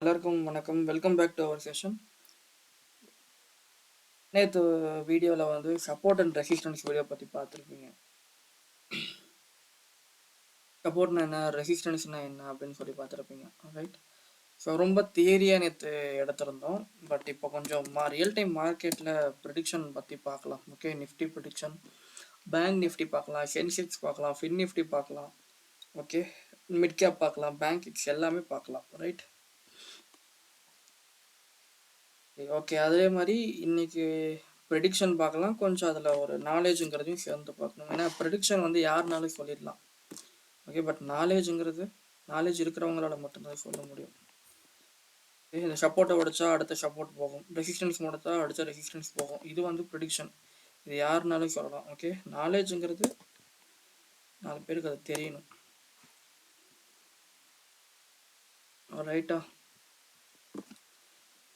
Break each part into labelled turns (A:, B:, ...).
A: எல்லாருக்கும் வணக்கம். Welcome back to our session. நேற்று வீடியோவில் வந்து சப்போர்ட் அண்ட் ரெசிஸ்டன்ஸ் வீடியோ பற்றி பார்த்துருப்பீங்க. சப்போர்ட்னா என்ன, ரெசிஸ்டன்ஸ்னா என்ன அப்படின்னு சொல்லி பார்த்துருப்பீங்க. ரைட். ஸோ ரொம்ப தியரியாக நேற்று எடுத்திருந்தோம். பட் இப்போ கொஞ்சம் ரியல் டைம் மார்க்கெட்டில் ப்ரிடிக்ஷன் பற்றி பார்க்கலாம். Okay, Nifty prediction, bank Nifty பார்க்கலாம், சென்செக்ஸ் பார்க்கலாம், ஃபின் நிஃப்டி பார்க்கலாம். ஓகே, மிட் கேப் பார்க்கலாம், பேங்க் எக்ஸ் எல்லாமே பார்க்கலாம். ரைட். ஓகே, அதே மாதிரி இன்னைக்கு ப்ரெடிக்ஷன் பார்க்கலாம். கொஞ்சம் அதில் ஒரு நாலேஜுங்கிறதையும் சேர்ந்து பார்க்கணும். ஏன்னா ப்ரெடிக்ஷன் வந்து யாருனாலும் சொல்லிடலாம். ஓகே, பட் நாலேஜ் இருக்கிறவங்களால மட்டும்தான் சொல்ல முடியும். இந்த சப்போர்ட்டை உடைச்சா அடுத்த சப்போர்ட் போகும், ரெசிஸ்டன்ஸ் உடைச்சா அடுத்த ரெசிஸ்டன்ஸ் போகும். இது வந்து ப்ரெடிக்ஷன். இது யாருனாலும் சொல்லலாம். ஓகே, நாலேஜுங்கிறது 4 பேருக்கு அது தெரியணும். ரைட்டா?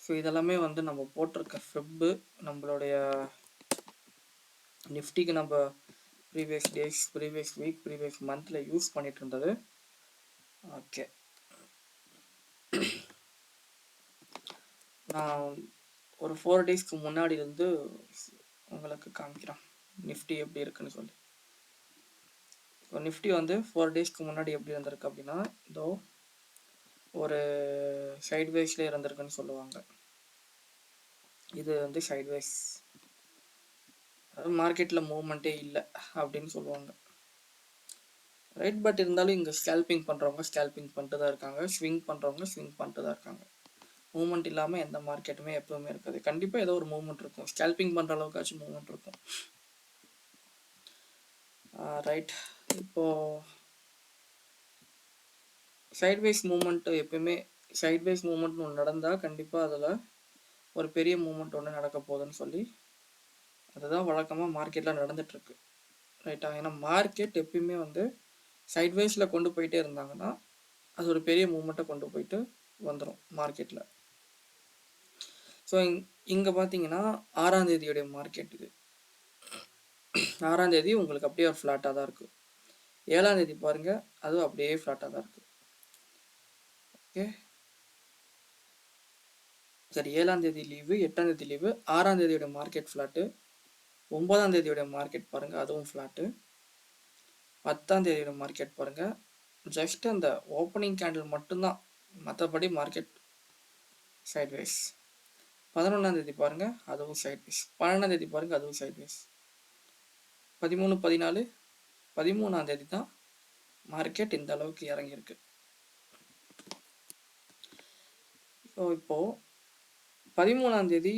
A: ஸோ இதெல்லாமே வந்து நம்ம போட்டிருக்க ஃபெப்பு, நம்மளுடைய நிஃப்டிக்கு நம்ம previous days, previous week, previous மந்தில் யூஸ் பண்ணிட்டு இருந்தது. ஓகே, நான் ஒரு 4 டேஸ்க்கு முன்னாடி இருந்து உங்களுக்கு காமிக்கிறேன் நிஃப்டி எப்படி இருக்குன்னு சொல்லி. ஸோ நிஃப்டி வந்து 4 டேஸ்க்கு முன்னாடி எப்படி இருந்திருக்கு அப்படின்னா, இதோ ஒரு சைட்வேஸில் இருந்திருக்குன்னு சொல்லுவாங்க. இது வந்து சைட்வேஸ், அதாவது மார்க்கெட்டில் மூவ்மெண்ட்டே இல்லை அப்படின்னு சொல்லுவாங்க. ரைட். பட் இருந்தாலும் இங்கே ஸ்கேல்பிங் பண்ணுறவங்க ஸ்கேல்பிங் பண்ணிட்டு தான் இருக்காங்க, ஸ்விங் பண்ணுறவங்க ஸ்விங் பண்ணிட்டு தான் இருக்காங்க. மூவ்மெண்ட் இல்லாமல் எந்த மார்க்கெட்டுமே எப்பவுமே இருக்காது. கண்டிப்பாக ஏதோ ஒரு மூவ்மெண்ட் இருக்கும். ஸ்கேல்பிங் பண்ணுற அளவுக்காச்சும் மூவ்மெண்ட் இருக்கும். ரைட். இப்போது சைட்வேஸ் மூவ்மெண்ட், எப்பயுமே சைட்வேஸ் மூவ்மெண்ட்னு ஒன்று நடந்தால் கண்டிப்பாக அதில் ஒரு பெரிய மூவ்மெண்ட் ஒன்று நடக்க போகுதுன்னு சொல்லி அதுதான் வழக்கமாக மார்க்கெட்டில் நடந்துகிட்ருக்கு. ரைட்டா? ஏன்னா மார்க்கெட் எப்பயுமே வந்து சைட்வேஸில் கொண்டு போயிட்டே இருந்தாங்கன்னா அது ஒரு பெரிய மூவ்மெண்ட்டை கொண்டு போயிட்டு வந்துடும் மார்க்கெட்டில். ஸோ இங்கே பார்த்தீங்கன்னா 6ஆம் தேதியுடைய மார்க்கெட் இது. 6ஆம் தேதி உங்களுக்கு அப்படியே ஒரு ஃப்ளாட்டாக தான் இருக்குது. 7ஆம் தேதி பாருங்கள், அதுவும் அப்படியே ஃப்ளாட்டாக தான் இருக்குது. ஓகே, சரி, 7ஆம் தேதி லீவு, 8ஆம் தேதி லீவு, 6ஆம் தேதியோட மார்க்கெட் ஃப்ளாட்டு, 9ஆம் தேதியோட மார்க்கெட் பாருங்கள், அதுவும் ஃப்ளாட்டு, 10ஆம் தேதியோட மார்க்கெட் பாருங்கள், ஜஸ்ட் அந்த ஓப்பனிங் கேண்டில் மட்டும்தான், மற்றபடி மார்க்கெட் சைட்வேஸ். 11ஆம் தேதி பாருங்கள், அதுவும் சைட்வேஸ். 12ஆம் தேதி பாருங்கள், அதுவும் சைட்வேஸ். 13, 14, 13ஆம் தேதி தான் மார்க்கெட் இந்த அளவுக்கு இறங்கியிருக்கு. ஸோ இப்போது 13ஆம் தேதி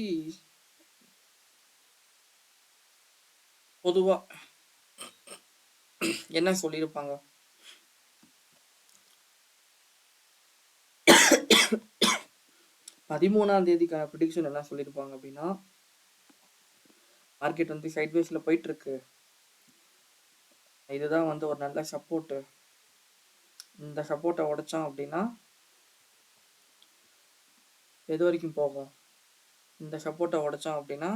A: பொதுவாக என்ன சொல்லியிருப்பாங்க? பதிமூணாம் தேதிக்கான ப்ரிடிக்ஷன் என்ன சொல்லியிருப்பாங்க அப்படின்னா, மார்க்கெட் வந்து சைட்வேஸில் போயிட்டுருக்கு, இதுதான் வந்து ஒரு நல்ல சப்போர்ட்டு, இந்த சப்போர்ட்டை உடைச்சான் அப்படின்னா எது வரைக்கும் போகும், இந்த சப்போர்ட்டை உடைச்சான் அப்படின்னா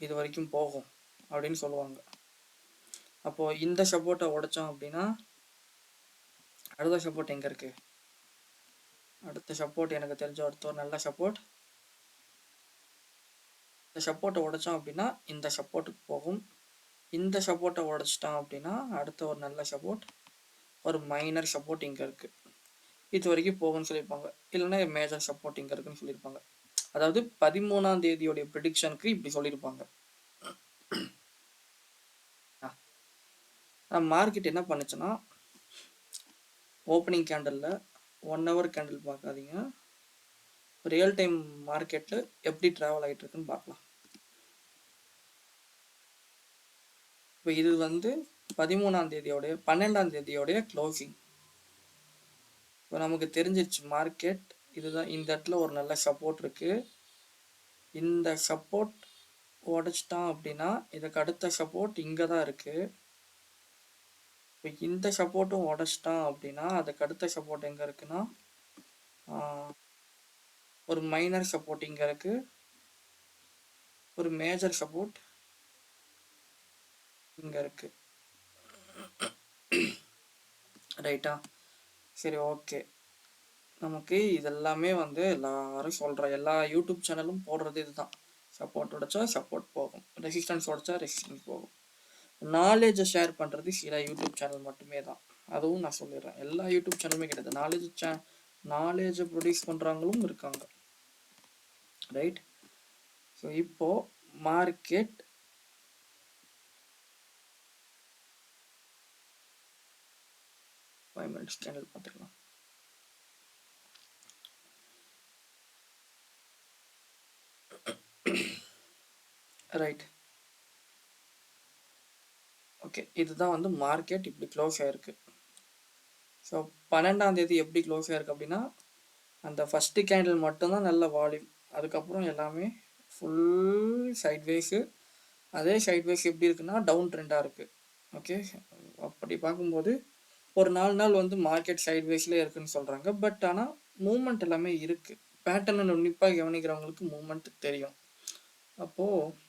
A: இது வரைக்கும் போகும் அப்படின்னு சொல்லுவாங்க. அப்போது இந்த சப்போர்ட்டை உடைச்சான் அப்படின்னா அடுத்த சப்போர்ட் எங்கே இருக்குது? அடுத்த சப்போர்ட் எனக்கு தெரிஞ்ச அடுத்த ஒரு நல்ல சப்போர்ட், இந்த சப்போர்ட்டை உடைச்சான் அப்படின்னா இந்த சப்போர்ட்டுக்கு போகும். இந்த சப்போர்ட்டை உடைச்சிட்டான் அப்படின்னா அடுத்த ஒரு நல்ல சப்போர்ட், ஒரு மைனர் சப்போர்ட் இங்கே இருக்குது, இது வரைக்கும் போகும்னு சொல்லியிருப்பாங்க. இல்லைன்னா மேஜர் சப்போர்ட் இங்கே இருக்குன்னு சொல்லியிருப்பாங்க. அதாவது 13ஆம் தேதியோடைய ப்ரிடிக்ஷனுக்கு இப்படி சொல்லியிருப்பாங்க. மார்க்கெட் என்ன பண்ணுச்சுன்னா, ஓப்பனிங் கேண்டலில் 1 hour கேண்டில் பார்க்காதீங்க, ரியல் டைம் மார்க்கெட்டில் எப்படி ட்ராவல் ஆகிட்டு இருக்குன்னு பார்க்கலாம். இப்போ இது வந்து 13ஆம் தேதியோடைய 12ஆம் தேதியோடைய க்ளோசிங். இப்போ நமக்கு தெரிஞ்சிருச்சு மார்க்கெட் இதுதான், இந்த இடத்துல ஒரு நல்ல சப்போர்ட் இருக்குது, இந்த சப்போர்ட் உடைச்சிட்டான் அப்படின்னா இதுக்கு அடுத்த சப்போர்ட் இங்கே தான் இருக்குது. இப்போ இந்த சப்போர்ட்டும் உடைச்சிட்டான் அப்படின்னா அதுக்கு அடுத்த சப்போர்ட் எங்கே இருக்குன்னா ஒரு மைனர் சப்போர்ட் இங்கே இருக்குது, ஒரு மேஜர் சப்போர்ட் இங்கே இருக்குது. ரைட்டா? சரி, ஓகே. நமக்கு இதெல்லாமே வந்து எல்லாரும் சொல்கிற எல்லா யூடியூப் சேனலும் போடுறது இதுதான். சப்போர்ட் உடைச்சா சப்போர்ட் போகும், ரெசிஸ்டன்ஸ் உடைச்சா ரெசிஸ்டன்ஸ் போகும். நாலேஜை ஷேர் பண்ணுறது சில யூடியூப் சேனல் மட்டுமே தான். அதுவும் நான் சொல்லிடுறேன், எல்லா யூடியூப் சேனலுமே கிடையாது. நாலேஜை ப்ரொடியூஸ் பண்ணுறவங்களும் இருக்காங்க, ரைட்? ஸோ இப்போது மார்க்கெட் சேனல் பார்த்துக்கலாம். Right, okay. இதுதான் வந்து மார்க்கெட் இப்படி க்ளோஸ் ஆகிருக்கு. ஸோ 12ஆம் தேதி எப்படி க்ளோஸ் ஆகிருக்கு அப்படின்னா, அந்த ஃபஸ்ட்டு கேண்டில் மட்டும்தான் நல்ல வால்யூம், அதுக்கப்புறம் எல்லாமே ஃபுல் சைட்வேஸு. அதே சைட்வேஸ் எப்படி இருக்குன்னா டவுன் ட்ரெண்டாக இருக்குது. ஓகே, அப்படி பார்க்கும்போது ஒரு 4 நாள் வந்து மார்க்கெட் சைட்வேஸ்லேயே இருக்குன்னு சொல்கிறாங்க. பட் ஆனால் மூமெண்ட் எல்லாமே இருக்குது. பேட்டர்னை உன்னிப்பாக கவனிக்கிறவங்களுக்கு மூமெண்ட் தெரியும். அப்போது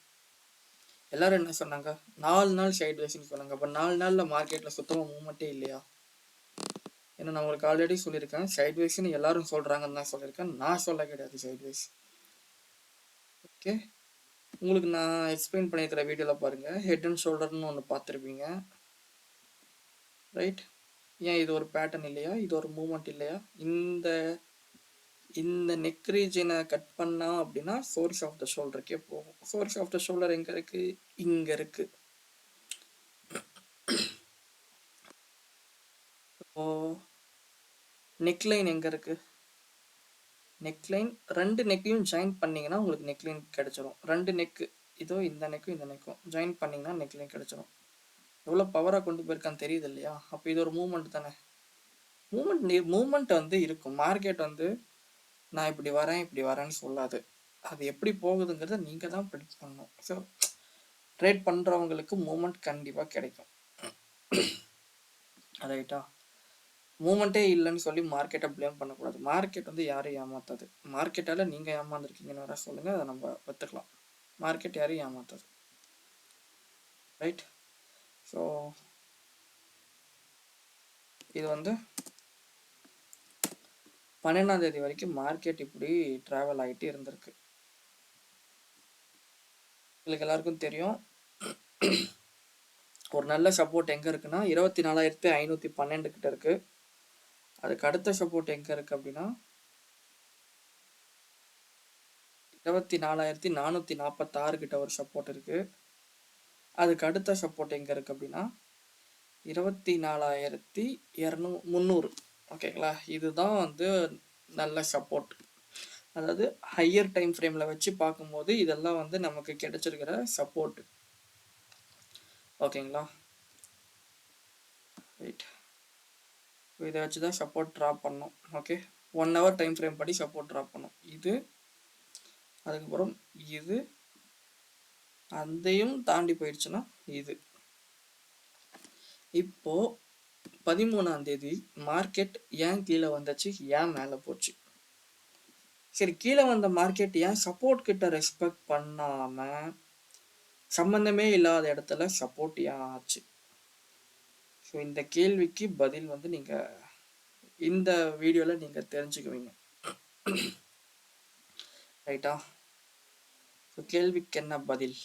A: எல்லாரும் என்ன சொன்னாங்க, 4 நாள் சைட்வேஸ்ன்னு சொன்னாங்க. அப்போ 4 நாளில் மார்க்கெட்டில் சுத்தமாக மூமெண்ட்டே இல்லையா? ஏன்னா நான் உங்களுக்கு ஆல்ரெடி சொல்லியிருக்கேன், சைட்வேஸ்ன்னு எல்லாரும் சொல்கிறாங்கன்னு தான் சொல்லியிருக்கேன், நான் சொல்ல கிடையாது சைட்வேஸ். ஓகே, உங்களுக்கு நான் எக்ஸ்பிளைன் பண்ணியிருக்கிற வீடியோவில் பாருங்கள், ஹெட் அண்ட் ஷோல்டர்னு ஒன்று பார்த்துருப்பீங்க, ரைட்? ஏன் இது ஒரு பேட்டர்ன் இல்லையா? இது ஒரு மூமெண்ட் இல்லையா? இந்த நெக் ரீஜனை கட் பண்ணா அப்படின்னா சோர்ஸ் ஆஃப் த ஷோல்டருக்கே போகும். சோர்ஸ் ஆஃப் த ஷோல்டர் எங்கே இருக்குது? இங்கே இருக்குது. ஓ, நெக்லைன் எங்கே இருக்குது? நெக்லைன் 2 நெக்கையும் ஜாயின் பண்ணிங்கன்னா உங்களுக்கு நெக்லைன் கிடச்சிரும். 2 நெக்கு, இதோ இந்த நெக்கும் இந்த நெக்கும் ஜாயின் பண்ணிங்கன்னா நெக்லைன் கிடச்சிரும். எவ்வளோ பவராக கொண்டு போயிருக்கான்னு தெரியுது இல்லையா? அப்போ இது ஒரு மூமெண்ட் தானே. மூமெண்ட் வந்து இருக்கும். மார்க்கெட் வந்து நான் இப்படி வரேன்னு சொல்லாது. அது எப்படி போகுதுங்கிறத நீங்கள் தான் ப்ரெடிக்ட் பண்ணணும். ஸோ ட்ரேட் பண்ணுறவங்களுக்கு மூமெண்ட் கண்டிப்பாக கிடைக்கும், ரைட்டா? மூமெண்ட்டே இல்லைன்னு சொல்லி மார்க்கெட்டை ப்ளேம் பண்ணக்கூடாது. மார்க்கெட் வந்து யாரையும் ஏமாத்தாது. மார்க்கெட்டால் நீங்கள் ஏமாந்துருக்கீங்கன்னு வர சொல்லுங்கள், அதை நம்ம ஒத்துக்கலாம். மார்க்கெட் யாரையும் ஏமாத்தாது, ரைட்? ஸோ இது வந்து 12ஆம் தேதி வரைக்கும் மார்க்கெட் இப்படி ட்ராவல் ஆகிட்டு இருந்திருக்கு. உங்களுக்கு எல்லாருக்கும் தெரியும், ஒரு நல்ல சப்போர்ட் எங்கே இருக்குன்னா 24,512 கிட்ட இருக்குது. அதுக்கு அடுத்த சப்போர்ட் எங்கே இருக்குது அப்படின்னா 24,446 கிட்ட ஒரு சப்போர்ட் இருக்குது. அதுக்கு அடுத்த சப்போர்ட் எங்கே இருக்குது அப்படின்னா 24,300. ஓகேங்களா? இதுதான் வந்து நல்ல சப்போர்ட். அதாவது ஹையர் டைம் ஃப்ரேமில் வச்சு பார்க்கும்போது இதெல்லாம் வந்து நமக்கு கிடைச்சிருக்கிற சப்போர்ட். ஓகேங்களா? ரைட், இதை வச்சு தான் சப்போர்ட் ட்ராப் பண்ணோம். ஓகே, 1 hour டைம் ஃப்ரேம் படி சப்போர்ட் ட்ராப் பண்ணோம். இது, அதுக்கப்புறம் இது, அதையும் தாண்டி போயிடுச்சுன்னா இது. இப்போ 13ஆம் தேதி மார்க்கெட் ஏன் கீழே வந்துச்சு, ஏன் மேலே போச்சு? சரி, கீழே வந்த மார்க்கெட் ஏன் சப்போர்ட் கிட்ட ரெஸ்பெக்ட் பண்ணாம சம்பந்தமே இல்லாத இடத்துல சப்போர்ட் ஏன் ஆச்சு? ஸோ இந்த கேள்விக்கு பதில் வந்து நீங்க இந்த வீடியோல நீங்க தெரிஞ்சுக்குவீங்க, ரைட்டா? ஸோ கேள்விக்கு என்ன பதில்?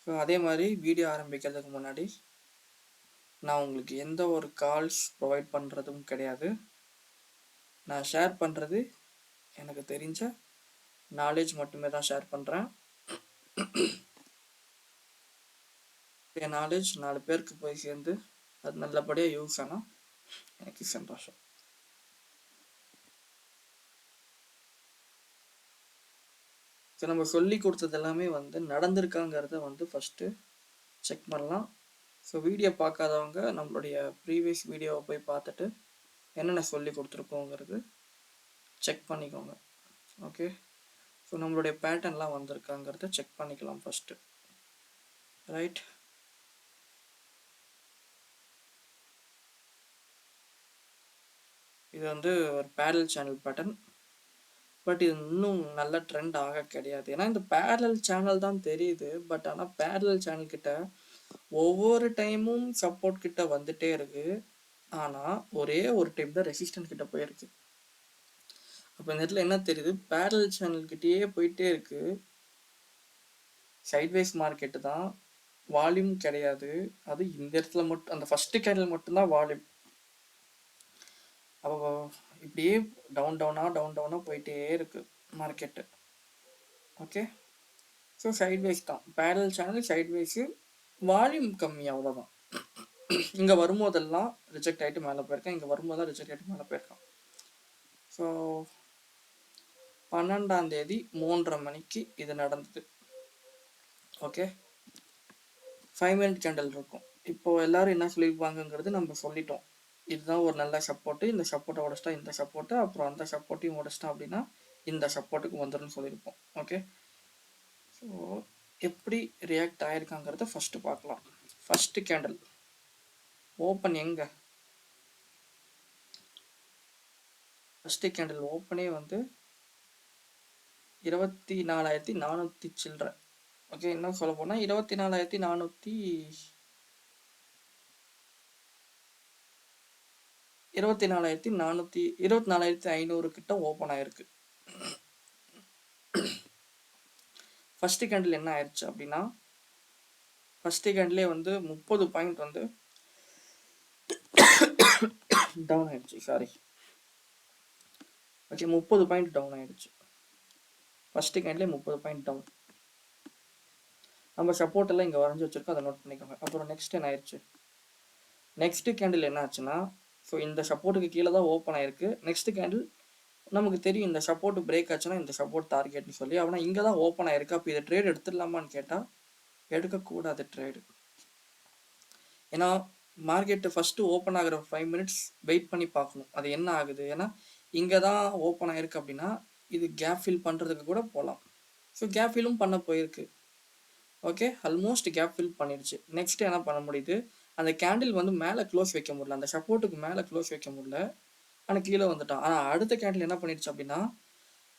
A: ஸோ அதே மாதிரி வீடியோ ஆரம்பிக்கிறதுக்கு முன்னாடி நான் உங்களுக்கு எந்த ஒரு கால்ஸ் ப்ரொவைட் பண்ணுறதும் கிடையாது. நான் ஷேர் பண்ணுறது எனக்கு தெரிஞ்ச நாலேஜ் மட்டுமே தான் ஷேர் பண்ணுறேன். என் நாலேஜ் 4 பேருக்கு போய் சேர்ந்து அது நல்லபடியாக யூஸ் ஆனால் எனக்கு சந்தோஷம். ஸோ நம்ம சொல்லி கொடுத்தது எல்லாமே வந்து நடந்திருக்காங்கிறத வந்து ஃபஸ்ட்டு செக் பண்ணலாம். ஸோ வீடியோ பார்க்காதவங்க நம்மளுடைய ப்ரீவியஸ் வீடியோவை போய் பார்த்துட்டு என்னென்ன சொல்லி கொடுத்துருக்கோங்கிறது செக் பண்ணிக்கோங்க. ஓகே, ஸோ நம்மளுடைய பேட்டர்ன்லாம் வந்திருக்காங்கிறத செக் பண்ணிக்கலாம் ஃபஸ்ட்டு, ரைட்? இது வந்து ஒரு பேரல் சேனல் பேட்டர்ன். பட் இது இன்னும் நல்ல ட்ரெண்ட் ஆக கிடையாது. ஏன்னா இந்த பேரல் சேனல் தான் தெரியுது. பட் ஆனால் பேரல் சேனல் கிட்ட ஒவ்வொரு டைமும் சப்போர்ட் கிட்ட வந்துட்டே இருக்கு. ஆனால் ஒரே ஒரு டைம் தான் ரெசிஸ்டன்ஸ் கிட்ட போயிருக்கு. அப்போ இந்த இடத்துல என்ன தெரியுது, பேரல் சேனல் கிட்டேயே போயிட்டே இருக்கு. சைட்வேஸ் மார்க்கெட்டு தான், வால்யூம் கிடையாது. அது இந்த இடத்துல மட்டும், அந்த ஃபர்ஸ்ட் கேண்டில் மட்டும்தான் வால்யூம். அப்போ இப்படியே டவுன் டவுனாக போயிட்டே இருக்கு மார்க்கெட்டு. ஓகே, ஸோ சைட்வேஸ் தான், பேரல் சேனல் சைட்வேஸு, வால்யூம் கம்மி, அவ்வளோதான். இங்கே வரும்போதெல்லாம் ரிஜெக்ட் ஆகிட்டு மேலே போயிருக்கேன், இங்கே வரும்போதெல்லாம் ரிஜெக்ட் ஆகிட்டு மேலே போயிருக்கான். ஸோ 12ஆம் தேதி 3:30 மணிக்கு இது நடந்தது. ஓகே, 5 மினிட் கேண்டில் இருக்கும். இப்போ எல்லாரும் என்ன சொல்லியிருப்பாங்கங்கிறது நம்ம சொல்லிட்டோம். இதுதான் ஒரு நல்ல சப்போர்ட்டு, இந்த சப்போர்ட்டை உடச்சிட்டா இந்த சப்போர்ட்டு, அப்புறம் அந்த சப்போர்ட்டையும் உடச்சிட்டா அப்படின்னா இந்த சப்போர்ட்டுக்கு வந்துடும் சொல்லியிருப்போம். ஓகே, ஸோ எப்படி ரியாக்ட் ஆயிருக்காங்கிறத ஃபஸ்ட்டு பார்க்கலாம். ஃபஸ்ட்டு கேண்டில் ஓப்பன் எங்கே, ஃபஸ்ட்டு கேண்டில் ஓப்பனே வந்து 24,400 சில்லற. ஓகே, என்ன சொல்ல போனால் 24,500 கிட்ட ஓப்பன் ஆயிருக்கு. ஃபர்ஸ்ட் கேண்டில் என்ன ஆயிடுச்சு அப்படின்னா, ஃபர்ஸ்ட் கேண்டிலே வந்து 30 பாயிண்ட் வந்து டவுன் ஆயிடுச்சு. சாரி, ஓகே, 30 பாயிண்ட் டவுன் ஆயிடுச்சு. ஃபர்ஸ்ட் கேண்டிலே 30 பாயிண்ட் டவுன். நம்ம சப்போர்ட் எல்லாம் இங்கே வரைஞ்சி வச்சிருக்கோம், அதை நோட் பண்ணிக்கோங்க. அப்புறம் நெக்ஸ்ட் என்ன ஆயிடுச்சு, நெக்ஸ்ட் கேண்டில் என்ன ஆச்சுன்னா, ஸோ இந்த சப்போர்ட்டுக்கு கீழே தான் ஓப்பன் ஆயிருக்கு. நெக்ஸ்ட் கேண்டில் நமக்கு தெரியும், இந்த சப்போர்ட் பிரேக் ஆச்சுன்னா இந்த சப்போர்ட் டார்கெட்னு சொல்லி. ஆனால் இங்கே தான் ஓப்பன் ஆயிருக்கு. அப்போ இதை ட்ரேட் எடுத்துடலாமான்னு கேட்டால் எடுக்கக்கூடாது ட்ரேடு. ஏன்னா மார்க்கெட்டு ஃபஸ்ட்டு ஓப்பன் ஆகிற 5 மினிட்ஸ் வெயிட் பண்ணி பார்க்கணும் அது என்ன ஆகுது. ஏன்னா இங்கே தான் ஓப்பன் ஆயிருக்கு அப்படின்னா இது கேப் ஃபில் பண்ணுறதுக்கு கூட போகலாம். ஸோ கேப் ஃபில்லும் பண்ண போயிருக்கு. ஓகே, ஆல்மோஸ்ட் கேப் ஃபில் பண்ணிடுச்சு. நெக்ஸ்ட் என்ன பண்ண முடியுது, அந்த கேண்டில் வந்து மேலே க்ளோஸ் வைக்க முடியல, அந்த சப்போர்ட்டுக்கு மேலே க்ளோஸ் வைக்க முடியல, ஆனால் கீழே வந்துட்டான். ஆனால் அடுத்த கேண்டில் என்ன பண்ணிடுச்சு அப்படின்னா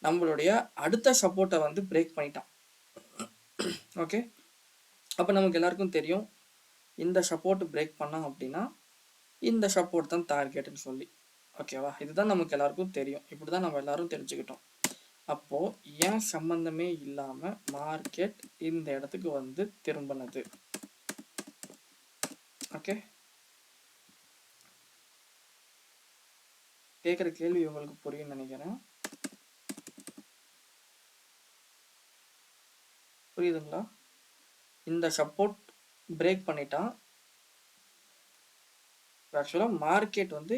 A: நம்மளுடைய அடுத்த சப்போர்ட்டை வந்து பிரேக் பண்ணிட்டான். ஓகே, அப்போ நமக்கு எல்லாருக்கும் தெரியும் இந்த சப்போர்ட் பிரேக் பண்ணான் அப்படின்னா இந்த சப்போர்ட் தான் டார்கெட்னு சொல்லி. ஓகேவா, இதுதான் நமக்கு எல்லாருக்கும் தெரியும். இப்படி தான் நம்ம எல்லாரும் தெரிஞ்சுக்கிட்டோம். அப்போது ஏன் சம்மந்தமே இல்லாமல் மார்க்கெட் இந்த இடத்துக்கு வந்து திரும்பினது. ஓகே, கேட்குற கேள்வி உங்களுக்கு புரியும்னு நினைக்கிறேன். புரியுதுங்களா, இந்த சப்போர்ட் பிரேக் பண்ணிட்டான். ஆக்சுவலாக மார்க்கெட் வந்து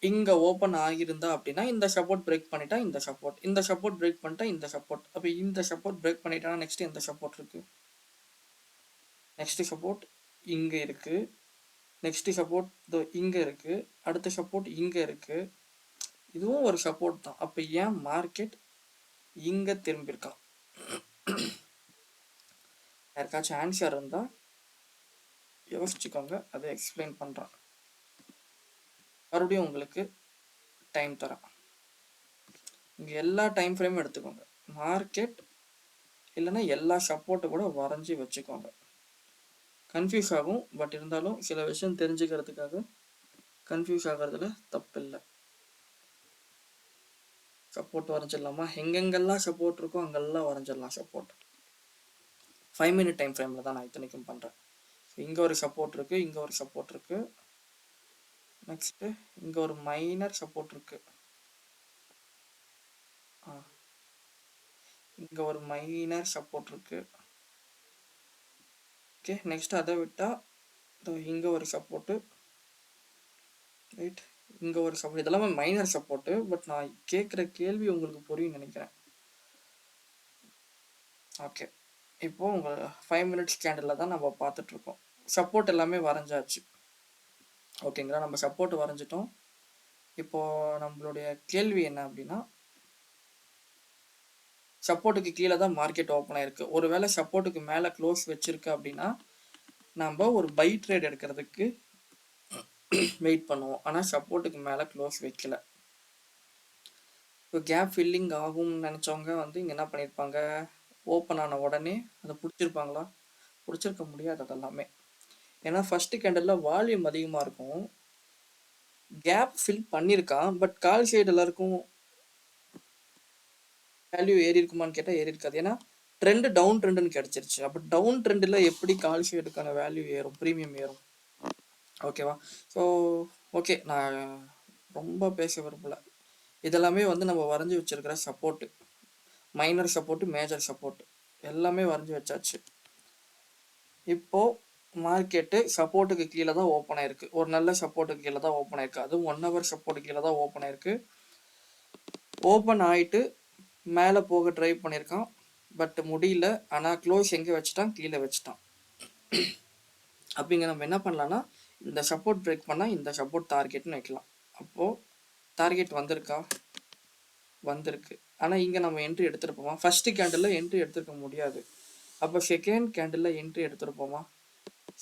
A: இங்கே ஓப்பன் ஆகியிருந்தா அப்படின்னா இந்த சப்போர்ட் பிரேக் பண்ணிட்டா இந்த சப்போர்ட், இந்த சப்போர்ட் பிரேக் பண்ணிட்டா இந்த சப்போர்ட். அப்போ இந்த சப்போர்ட் பிரேக் பண்ணிட்டானா நெக்ஸ்ட் எந்த சப்போர்ட் இருக்குது, நெக்ஸ்ட் சப்போர்ட் இங்கே இருக்குது, நெக்ஸ்ட் சப்போர்ட் இதோ இங்கே இருக்குது, அடுத்த சப்போர்ட் இங்கே இருக்குது, இதுவும் ஒரு சப்போர்ட் தான். அப்போ ஏன் மார்க்கெட் இங்கே திரும்பியிருக்கான், யாருக்காச்சும் ஆன்சர் இருந்தால் யோசிச்சுக்கோங்க, அதை எக்ஸ்பிளைன் பண்ணுறேன். மறுபடியும் உங்களுக்கு டைம் தரேன். இங்கே எல்லா டைம் ஃப்ரேமும் எடுத்துக்கோங்க. மார்க்கெட் இல்லைன்னா எல்லா சப்போர்ட்டை கூட வரைஞ்சி வச்சுக்கோங்க. கன்ஃபியூஸ் ஆகும், பட் இருந்தாலும் சில விஷயம் தெரிஞ்சுக்கிறதுக்காக கன்ஃபியூஸ் ஆகிறதுல தப்பு இல்லை. சப்போர்ட் வரைஞ்சிடலாமா, எங்கெங்கெல்லாம் சப்போர்ட் இருக்கோ அங்கெல்லாம் வரைஞ்சிடலாம் சப்போர்ட். 5 மினிட் டைம் ஃப்ரேமில் தான் நான் இத்தனைக்கும் பண்ணுறேன். இங்கே ஒரு சப்போர்ட் இருக்குது, இங்கே ஒரு சப்போர்ட் இருக்குது, நெக்ஸ்ட்டு இங்கே ஒரு மைனர் சப்போர்ட் இருக்குது, இங்கே ஒரு மைனர் சப்போர்ட் இருக்குது. ஓகே, நெக்ஸ்ட் அதை விட்டால் இங்கே ஒரு சப்போர்ட்டு, ரைட், இங்கே ஒரு சப்போர்ட். இதெல்லாமே மைனர் சப்போர்ட்டு, பட் நான் கேட்குற கேள்வி உங்களுக்கு புரியும் நினைக்கிறேன். ஓகே, இப்போது உங்கள் 5 மினிட்ஸ் கேண்டில் தான் நம்ம பார்த்துட்ருக்கோம். சப்போர்ட் எல்லாமே வரைஞ்சாச்சு. ஓகேங்களா, நம்ம சப்போர்ட் வரைஞ்சிட்டோம். இப்போது நம்மளுடைய கேள்வி என்ன அப்படின்னா, சப்போர்ட்டுக்கு கீழே தான் மார்க்கெட் ஓப்பன் ஆயிருக்கு. ஒருவேளை சப்போர்ட்டுக்கு மேலே க்ளோஸ் வச்சிருக்கு அப்படின்னா நம்ம ஒரு பை ட்ரேட் எடுக்கிறதுக்கு வெயிட் பண்ணுவோம். ஆனால் சப்போர்ட்டுக்கு மேலே க்ளோஸ் வைக்கல. இப்போ கேப் ஃபில்லிங் ஆகும்னு நினச்சவங்க வந்து இங்கே என்ன பண்ணியிருப்பாங்க, ஓப்பன் ஆன உடனே அதை பிடிச்சிருப்பாங்களா, பிடிச்சிருக்க முடியாது அதெல்லாமே. ஏன்னா ஃபஸ்ட்டு கேண்டலில் வால்யூம் அதிகமாக இருக்கும். கேப் ஃபில் பண்ணியிருக்கான். பட் கால் சைடு எல்லாருக்கும் வேல்யூ ஏறி இருக்குமான்னு கேட்டால் ஏறி இருக்காது. ஏன்னா ட்ரெண்டு டவுன் ட்ரெண்டுன்னு கிடச்சிருச்சு. அப்போ டவுன் ட்ரெண்டில் எப்படி கால் சைடுக்கான வேல்யூ ஏறும், ப்ரீமியம் ஏறும்? ஓகேவா? ஸோ ஓகே, நான் ரொம்ப பேச விரும்பல. இதெல்லாமே வந்து நம்ம வரைஞ்சி வச்சிருக்கிற support, minor support, major support எல்லாமே வரைஞ்சி வச்சாச்சு. இப்போது மார்க்கெட்டு சப்போர்ட்டுக்கு கீழே தான் ஓப்பன் ஆயிருக்கு. ஒரு நல்ல சப்போர்ட்டுக்கு கீழே தான் ஓப்பன் ஆயிருக்கு. அதுவும் 1 hour சப்போர்ட்டுக்கு கீழே தான் ஓப்பன் ஆயிருக்கு. ஓப்பன் ஆகிட்டு மேலே போக ட்ரை பண்ணியிருக்கான், பட் முடியல. ஆனால் க்ளோஸ் எங்கே வச்சுட்டான்? கீழே வச்சுட்டான். அப்படிங்க நம்ம என்ன பண்ணலான்னா, இந்த சப்போர்ட் பிரேக் பண்ணால் இந்த சப்போர்ட் டார்கெட்னு வைக்கலாம். அப்போது டார்கெட் வந்திருக்கா? வந்திருக்கு. ஆனால் இங்கே நம்ம என்ட்ரி எடுத்துருப்போமா? ஃபஸ்ட்டு கேண்டில் என்ட்ரி எடுத்துருக்க முடியாது. அப்போ செகண்ட் கேண்டில் என்ட்ரி எடுத்துருப்போமா?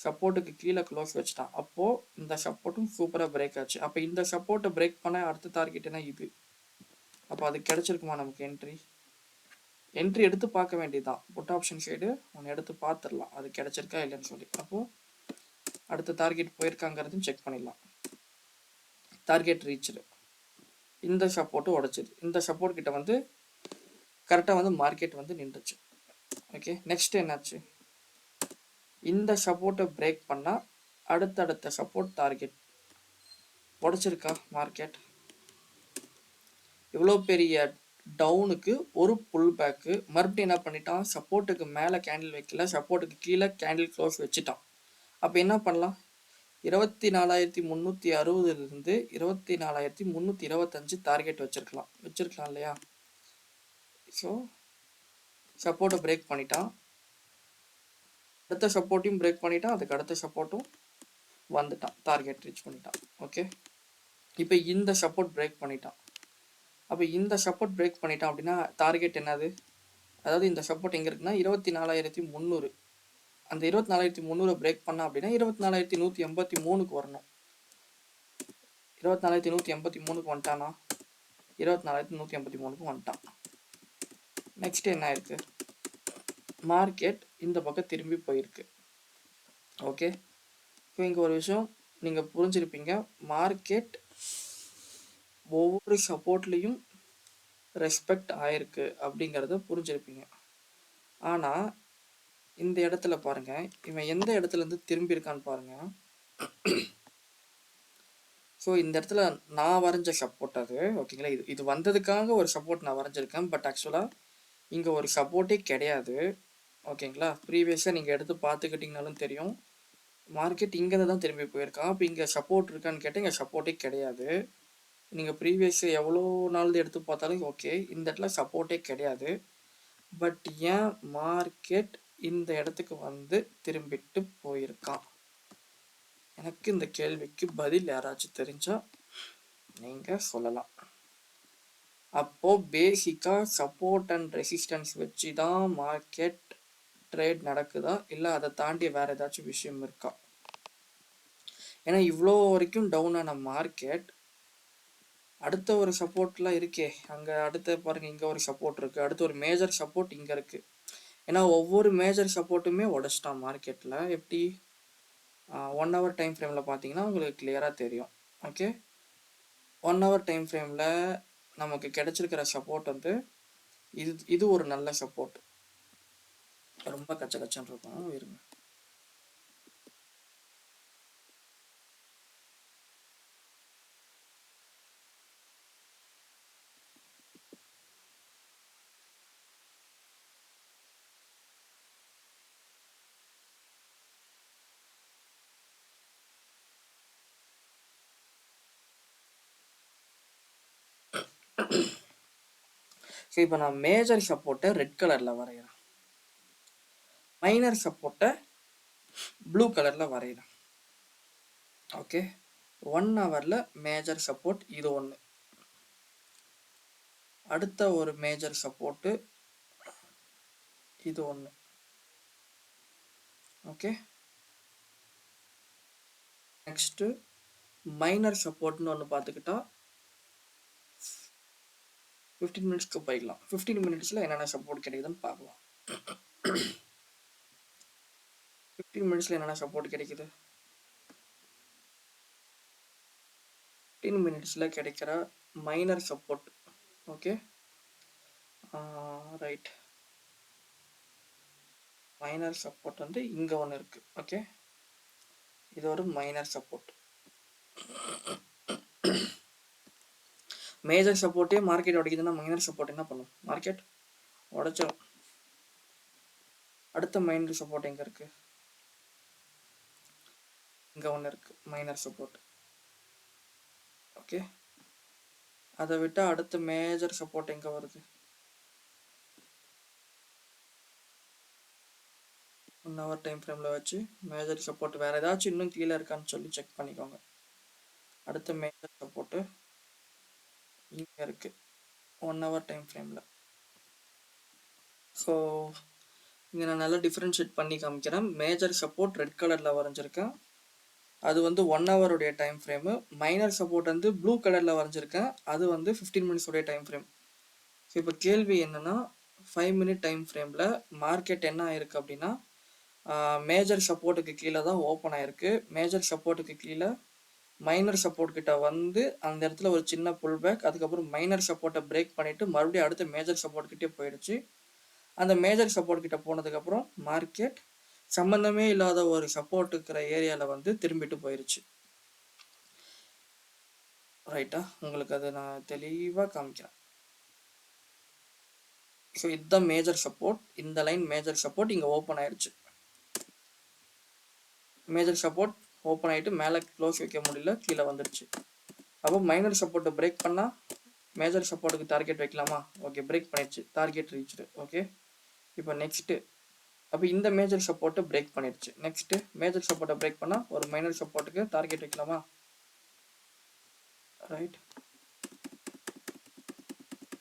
A: சப்போர்ட்டுக்கு கீழே க்ளோஸ் வச்சுட்டான். அப்போது இந்த சப்போர்ட்டும் சூப்பராக பிரேக் ஆச்சு. அப்போ இந்த சப்போர்ட்டை பிரேக் பண்ண அடுத்த டார்கெட் என்ன? இது. அப்போ அது கிடச்சிருக்குமா நமக்கு என்ட்ரி? என்ட்ரி எடுத்து பார்க்க வேண்டியதுதான். புட் ஆப்ஷன் சைடு ஒன்று எடுத்து பார்த்துடலாம் அது கிடச்சிருக்கா இல்லைன்னு சொல்லி. அப்போது அடுத்த டார்கெட் போயிருக்காங்கிறதும் செக் பண்ணிடலாம். Target reach. இந்த சப்போர்ட்டு உடச்சிது. இந்த சப்போர்ட் கிட்ட வந்து கரெக்டாக வந்து மார்க்கெட் வந்து நின்றுச்சு. ஓகே, நெக்ஸ்ட் என்னாச்சு? இந்த சப்போர்ட்டை பிரேக் பண்ணால் அடுத்தடுத்த சப்போர்ட் டார்கெட் உடச்சிருக்கா மார்க்கெட்? இவ்வளோ பெரிய டவுனுக்கு ஒரு புல் பேக்கு. மறுபடியும் என்ன பண்ணிட்டான்? சப்போர்ட்டுக்கு மேலே கேண்டில் வைக்கல, சப்போர்ட்டுக்கு கீழே கேண்டில் க்ளோஸ் வச்சுட்டான். அப்போ என்ன பண்ணலாம்? 24,360 24,325 டார்கெட் வச்சிருக்கலாம் இல்லையா? ஸோ சப்போர்ட்டை பிரேக் பண்ணிட்டான், அடுத்த சப்போர்ட்டையும் பிரேக் பண்ணிட்டான், அதுக்கு அடுத்த சப்போர்ட்டும் வந்துட்டான், டார்கெட் ரீச் பண்ணிட்டான். ஓகே, இப்போ இந்த சப்போர்ட் பிரேக் பண்ணிட்டான். அப்போ இந்த சப்போர்ட் பிரேக் பண்ணிட்டான் அப்படின்னா டார்கெட் என்னது? அதாவது இந்த சப்போர்ட் எங்கே இருக்குன்னா 24,300. அந்த 24,300 பிரேக் பண்ணா அப்படின்னா 24,183க்கு வரணும். 24,183க்கு வந்துட்டானா? 24,183க்கு வந்துட்டான். நெக்ஸ்ட் என்ன ஆயிருக்கு? மார்க்கெட் இந்த பக்கம் திரும்பி போயிருக்கு. ஓகே, இப்போ இங்கே ஒரு விஷயம் நீங்கள் புரிஞ்சிருப்பீங்க. மார்க்கெட் ஒவ்வொரு சப்போர்ட்லேயும் ரெஸ்பெக்ட் ஆயிருக்கு அப்படிங்கிறத புரிஞ்சிருப்பீங்க. ஆனால் இந்த இடத்துல பாருங்க, இவன் எந்த இடத்துல இருந்து திரும்பி இருக்கான்னு பாருங்க. ஸோ இந்த இடத்துல நான் வரைஞ்ச சப்போர்ட் அது. ஓகேங்களா, இது வந்ததுக்காக ஒரு சப்போர்ட் நான் வரைஞ்சிருக்கேன். பட் ஆக்சுவலாக இங்கே ஒரு சப்போர்ட்டே கிடையாது. ஓகேங்களா, ப்ரீவியஸாக நீங்கள் எடுத்து பார்த்துக்கிட்டிங்கனாலும் தெரியும், மார்க்கெட் இங்கேருந்து தான் திரும்பி போயிருக்கான். அப்போ இங்கே சப்போர்ட் இருக்கான்னு கேட்டால் இங்கே சப்போர்ட்டே கிடையாது. நீங்கள் ப்ரீவியஸ் எவ்வளோ நாள் எடுத்து பார்த்தாலும் ஓகே, இந்த இடத்துல சப்போர்ட்டே கிடையாது. பட் ஏன் மார்க்கெட் இந்த இடத்துக்கு வந்து திரும்பிட்டு போயிருக்கான்? எனக்கு இந்த கேள்விக்கு பதில் யாராச்சும் தெரிஞ்சால் நீங்கள் சொல்லலாம். அப்போது பேசிக்காக சப்போர்ட் அண்ட் ரெசிஸ்டன்ஸ் வச்சு தான் மார்க்கெட் ட்ரேட் நடக்குதா, இல்லை அதை தாண்டி வேறு ஏதாச்சும் விஷயம் இருக்கா? ஏன்னா இவ்வளோ வரைக்கும் டவுனான மார்க்கெட் அடுத்த ஒரு சப்போர்ட்லாம் இருக்கே. அங்கே அடுத்த பாருங்கள், இங்கே ஒரு சப்போர்ட் இருக்குது, அடுத்த ஒரு மேஜர் சப்போர்ட் இங்கே இருக்குது. ஏன்னா ஒவ்வொரு மேஜர் சப்போர்ட்டுமே உடச்சிட்டான் மார்க்கெட்டில். எப்படி? 1 hour டைம் ஃப்ரேமில் பார்த்தீங்கன்னா உங்களுக்கு கிளியராக தெரியும். ஓகே, 1 hour டைம் ஃப்ரேமில் நமக்கு கிடைச்சிருக்கிற சப்போர்ட் வந்து இது ஒரு நல்ல சப்போர்ட். ரொம்ப கச்சன்னு இருக்கும். இருங்க, ஸோ இப்போ நான் மேஜர் சப்போர்ட்டை ரெட் கலரில் வரைகிறேன், மைனர் சப்போர்ட்டை ப்ளூ கலரில் வரைகிறேன். ஓகே, 1 hourல மேஜர் சப்போர்ட் இது ஒன்று, அடுத்த ஒரு மேஜர் சப்போர்ட்டு இது ஒன்று. ஓகே, நெக்ஸ்ட்டு மைனர் சப்போர்ட்னு ஒன்று பார்த்துக்கிட்டா 15 மினிட்ஸ்க்கு போயிடலாம். 15 மினிட்ஸில் என்னென்ன சப்போர்ட் கிடைக்குதுன்னு பார்க்கலாம். 15 மினிட்ஸில் என்னென்ன சப்போர்ட் கிடைக்குது? 15 மினிட்ஸில் கிடைக்கிற minor support. Okay, right. Minor support வந்து இங்கே ஒன்று இருக்குது. ஓகே, இது ஒரு மைனர் சப்போர்ட். மேஜர் சப்போர்ட்டே மார்க்கெட் உடைக்குதுன்னா மைனர் சப்போர்ட் என்ன பண்ணும்? மார்க்கெட் உடைச்சிடும். அடுத்த மைனர் சப்போர்ட் எங்கே இருக்குது? இங்கே ஒன்று இருக்குது மைனர் சப்போர்ட். ஓகே, அதை விட்டால் அடுத்த மேஜர் சப்போர்ட் எங்கே வருது? 1 hour டைம் ஃப்ரேமில் வச்சு மேஜர் சப்போர்ட் வேறு ஏதாச்சும் இன்னும் கீழே இருக்கான்னு சொல்லி செக் பண்ணிக்கோங்க. அடுத்த மேஜர் சப்போர்ட்டு இங்கே இருக்குது 1 hour டைம் ஃப்ரேமில். ஸோ இங்கே நான் நல்லா டிஃப்ரென்ஷியேட் பண்ணி காமிக்கிறேன். மேஜர் சப்போர்ட் ரெட் கலரில் வரைஞ்சிருக்கேன், அது வந்து 1 hour உடைய டைம் ஃப்ரேமு. மைனர் சப்போர்ட் வந்து ப்ளூ கலரில் வரைஞ்சிருக்கேன், அது வந்து 15 minutes உடைய டைம் ஃப்ரேம். ஸோ இப்போ கேள்வி என்னென்னா 5 minute டைம் ஃப்ரேமில் மார்க்கெட் என்ன ஆயிருக்கு அப்படின்னா மேஜர் சப்போர்ட்டுக்கு கீழே தான் ஓப்பன் ஆயிருக்கு. மேஜர் சப்போர்ட்டுக்கு கீழே மைனர் சப்போர்ட் கிட்ட வந்து அந்த இடத்துல ஒரு சின்ன புல் பேக், அதுக்கப்புறம் மைனர் சப்போர்ட்டை பிரேக் பண்ணிட்டு மறுபடியும் அடுத்த மேஜர் சப்போர்ட் கிட்டே போயிடுச்சு. அந்த மேஜர் சப்போர்ட் கிட்ட போனதுக்கப்புறம் மார்க்கெட் சம்பந்தமே இல்லாத ஒரு சப்போர்ட் இருக்கிற ஏரியாவில் வந்து திரும்பிட்டு போயிடுச்சு. ரைட்டா? உங்களுக்கு அதை நான் தெளிவாக காமிக்கிறேன். ஸோ இதுதான் மேஜர் சப்போர்ட், இந்த லைன் மேஜர் சப்போர்ட் இங்கே ஓப்பன் ஆயிடுச்சு. மேஜர் சப்போர்ட் ஓப்பன் ஆகிட்டு மேலே க்ளோஸ் வைக்க முடியல, கீழே வந்துடுச்சு. அப்போ மைனர் சப்போர்ட்டை பிரேக் பண்ணால் மேஜர் சப்போர்ட்டுக்கு டார்கெட் வைக்கலாமா? ஓகே, பிரேக் பண்ணிடுச்சு, டார்கெட் ரீச்சு. ஓகே, இப்போ நெக்ஸ்ட்டு அப்போ இந்த மேஜர் சப்போர்ட்டை பிரேக் பண்ணிடுச்சு. நெக்ஸ்ட்டு மேஜர் சப்போர்ட்டை பிரேக் பண்ணால் ஒரு மைனர் சப்போர்ட்டுக்கு டார்கெட் வைக்கலாமா? ரைட்,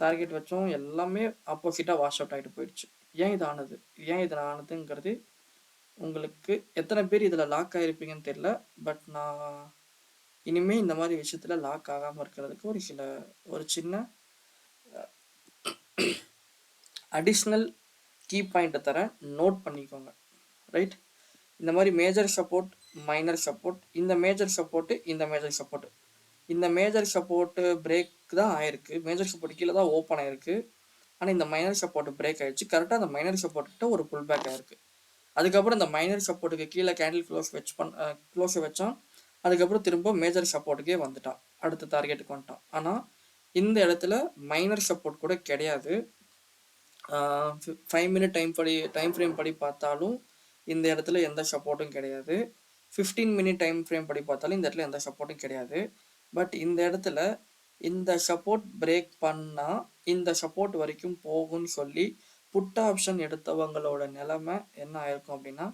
A: டார்கெட் வச்சோம், எல்லாமே ஆப்போசிட்டாக வாஷ் அவுட் ஆகிட்டு போயிடுச்சு. ஏன் இது ஆனதுங்கிறது உங்களுக்கு எத்தனை பேர் இதில் லாக் ஆகிருப்பீங்கன்னு தெரியல, பட் நான் இனிமேல் இந்த மாதிரி விஷயத்தில் லாக் ஆகாமல் இருக்கிறதுக்கு ஒரு சின்ன அடிஷ்னல் கீ பாயிண்ட்டை தரேன், நோட் பண்ணிக்கோங்க. ரைட், இந்த மாதிரி மேஜர் சப்போர்ட், மைனர் சப்போர்ட், இந்த மேஜர் சப்போர்ட்டு, இந்த மேஜர் சப்போர்ட்டு, இந்த மேஜர் சப்போர்ட்டு பிரேக் தான் ஆயிருக்கு, மேஜர் சப்போர்ட் கீழே தான் ஓப்பன் ஆயிருக்கு. ஆனால் இந்த மைனர் சப்போர்ட் பிரேக் ஆயிடுச்சு. கரெக்டாக அந்த மைனர் சப்போர்ட்டு ஒரு புல் பேக் ஆயிருக்கு. அதுக்கப்புறம் இந்த மைனர் சப்போர்ட்டுக்கு கீழே கேண்டில் க்ளோஸை வச்சான், அதுக்கப்புறம் திரும்ப மேஜர் சப்போர்ட்டுக்கே வந்துட்டான், அடுத்த டார்கெட்டுக்கு வந்துட்டான். ஆனால் இந்த இடத்துல மைனர் சப்போர்ட் கூட கிடையாது. 5 minute டைம் ஃப்ரேம் படி பார்த்தாலும் இந்த இடத்துல எந்த சப்போர்ட்டும் கிடையாது. 15 minute டைம் ஃப்ரேம் படி பார்த்தாலும் இந்த இடத்துல எந்த சப்போர்ட்டும் கிடையாது. பட் இந்த இடத்துல இந்த சப்போர்ட் பிரேக் பண்ணால் இந்த சப்போர்ட் வரைக்கும் போகும்னு சொல்லி புட் ஆப்ஷன் எடுத்தவங்களோட நிலைமை என்ன ஆயிருக்கும் அப்படின்னா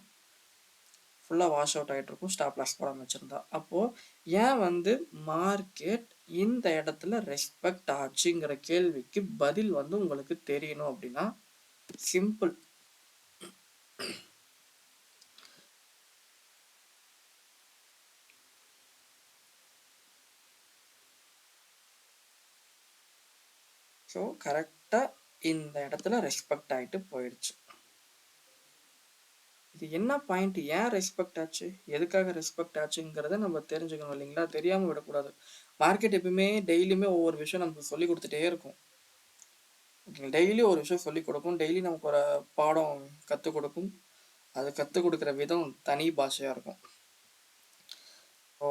A: ஃபுல்லாக வாஷ் அவுட் ஆகிட்டு இருக்கும், ஸ்டாப் லாஸ் போடாமல் வச்சுருந்தா. அப்போது ஏன் வந்து மார்க்கெட் இந்த இடத்துல ரெஸ்பெக்ட் ஆச்சுங்கிற கேள்விக்கு பதில் வந்து உங்களுக்கு தெரியணும் அப்படின்னா சிம்பிள். ஸோ கரெக்டாக இந்த இடத்துல ரெஸ்பெக்ட் ஆகிட்டு போயிடுச்சு. இது என்ன பாயிண்ட், ஏன் ரெஸ்பெக்ட் ஆச்சு, எதுக்காக ரெஸ்பெக்ட் ஆச்சுங்கிறத நம்ம தெரிஞ்சுக்கணும் இல்லைங்களா? தெரியாமல் விடக்கூடாது. மார்க்கெட் எப்பவுமே டெய்லியுமே ஒவ்வொரு விஷயம் நமக்கு சொல்லி கொடுத்துட்டே இருக்கும். டெய்லி ஒரு விஷயம் சொல்லி கொடுக்கும், டெய்லி நமக்கு ஒரு பாடம் கற்றுக் கொடுக்கும். அது கற்றுக் கொடுக்குற விதம் தனி பாஷையாக இருக்கும். ஸோ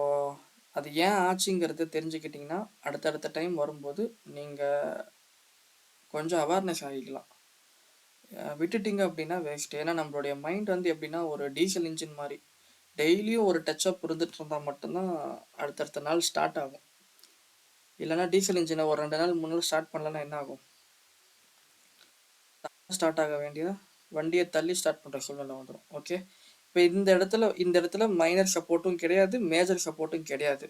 A: அது ஏன் ஆச்சுங்கிறத தெரிஞ்சுக்கிட்டிங்கன்னா அடுத்தடுத்த டைம் வரும்போது நீங்கள் கொஞ்சம் அவேர்னஸ் ஆகிக்கலாம். விட்டுட்டிங்க அப்படின்னா வேஸ்ட். ஏன்னா நம்மளுடைய மைண்ட் வந்து எப்படின்னா ஒரு டீசல் இன்ஜின் மாதிரி, டெய்லியும் ஒரு டச்சப் இருந்துட்டு இருந்தால் மட்டும்தான் அடுத்தடுத்த நாள் ஸ்டார்ட் ஆகும். இல்லைன்னா டீசல் இன்ஜினை ஒரு 2 நாள் 3 நாள் ஸ்டார்ட் பண்ணலன்னா என்ன ஆகும்? ஸ்டார்ட் ஆக வேண்டிய வண்டியை தள்ளி ஸ்டார்ட் பண்ணுற சூழ்நிலை வந்துடும். ஓகே, இப்போ இந்த இடத்துல மைனர் சப்போர்ட்டும் கிடையாது, மேஜர் சப்போர்ட்டும் கிடையாது.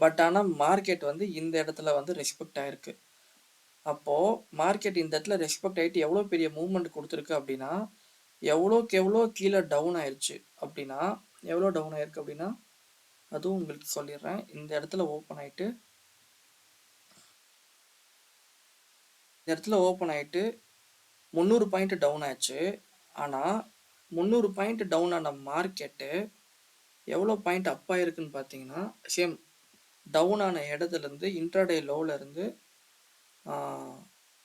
A: பட் ஆனால் மார்க்கெட் வந்து இந்த இடத்துல வந்து ரெஸ்பெக்ட் ஆகிருக்கு. அப்போது மார்க்கெட் இந்த இடத்துல ரெஸ்பெக்ட் ஆகிட்டு எவ்வளோ பெரிய மூவ்மெண்ட் கொடுத்துருக்கு அப்படின்னா எவ்வளோக்கு எவ்வளோ கீழே டவுன் ஆயிடுச்சு அப்படின்னா எவ்வளோ டவுன் ஆயிருக்கு அப்படின்னா அதுவும் உங்களுக்கு சொல்லிடுறேன். இந்த இடத்துல ஓப்பன் ஆகிட்டு 300 பாயிண்ட் டவுன் ஆச்சு. ஆனால் 300 பாயிண்ட் டவுன் ஆன மார்க்கெட்டு எவ்வளோ பாயிண்ட் அப் ஆயிருக்குன்னு பார்த்தீங்கன்னா சேம் டவுன் ஆன இடத்துலேருந்து இன்ட்ராடே லோவில் இருந்து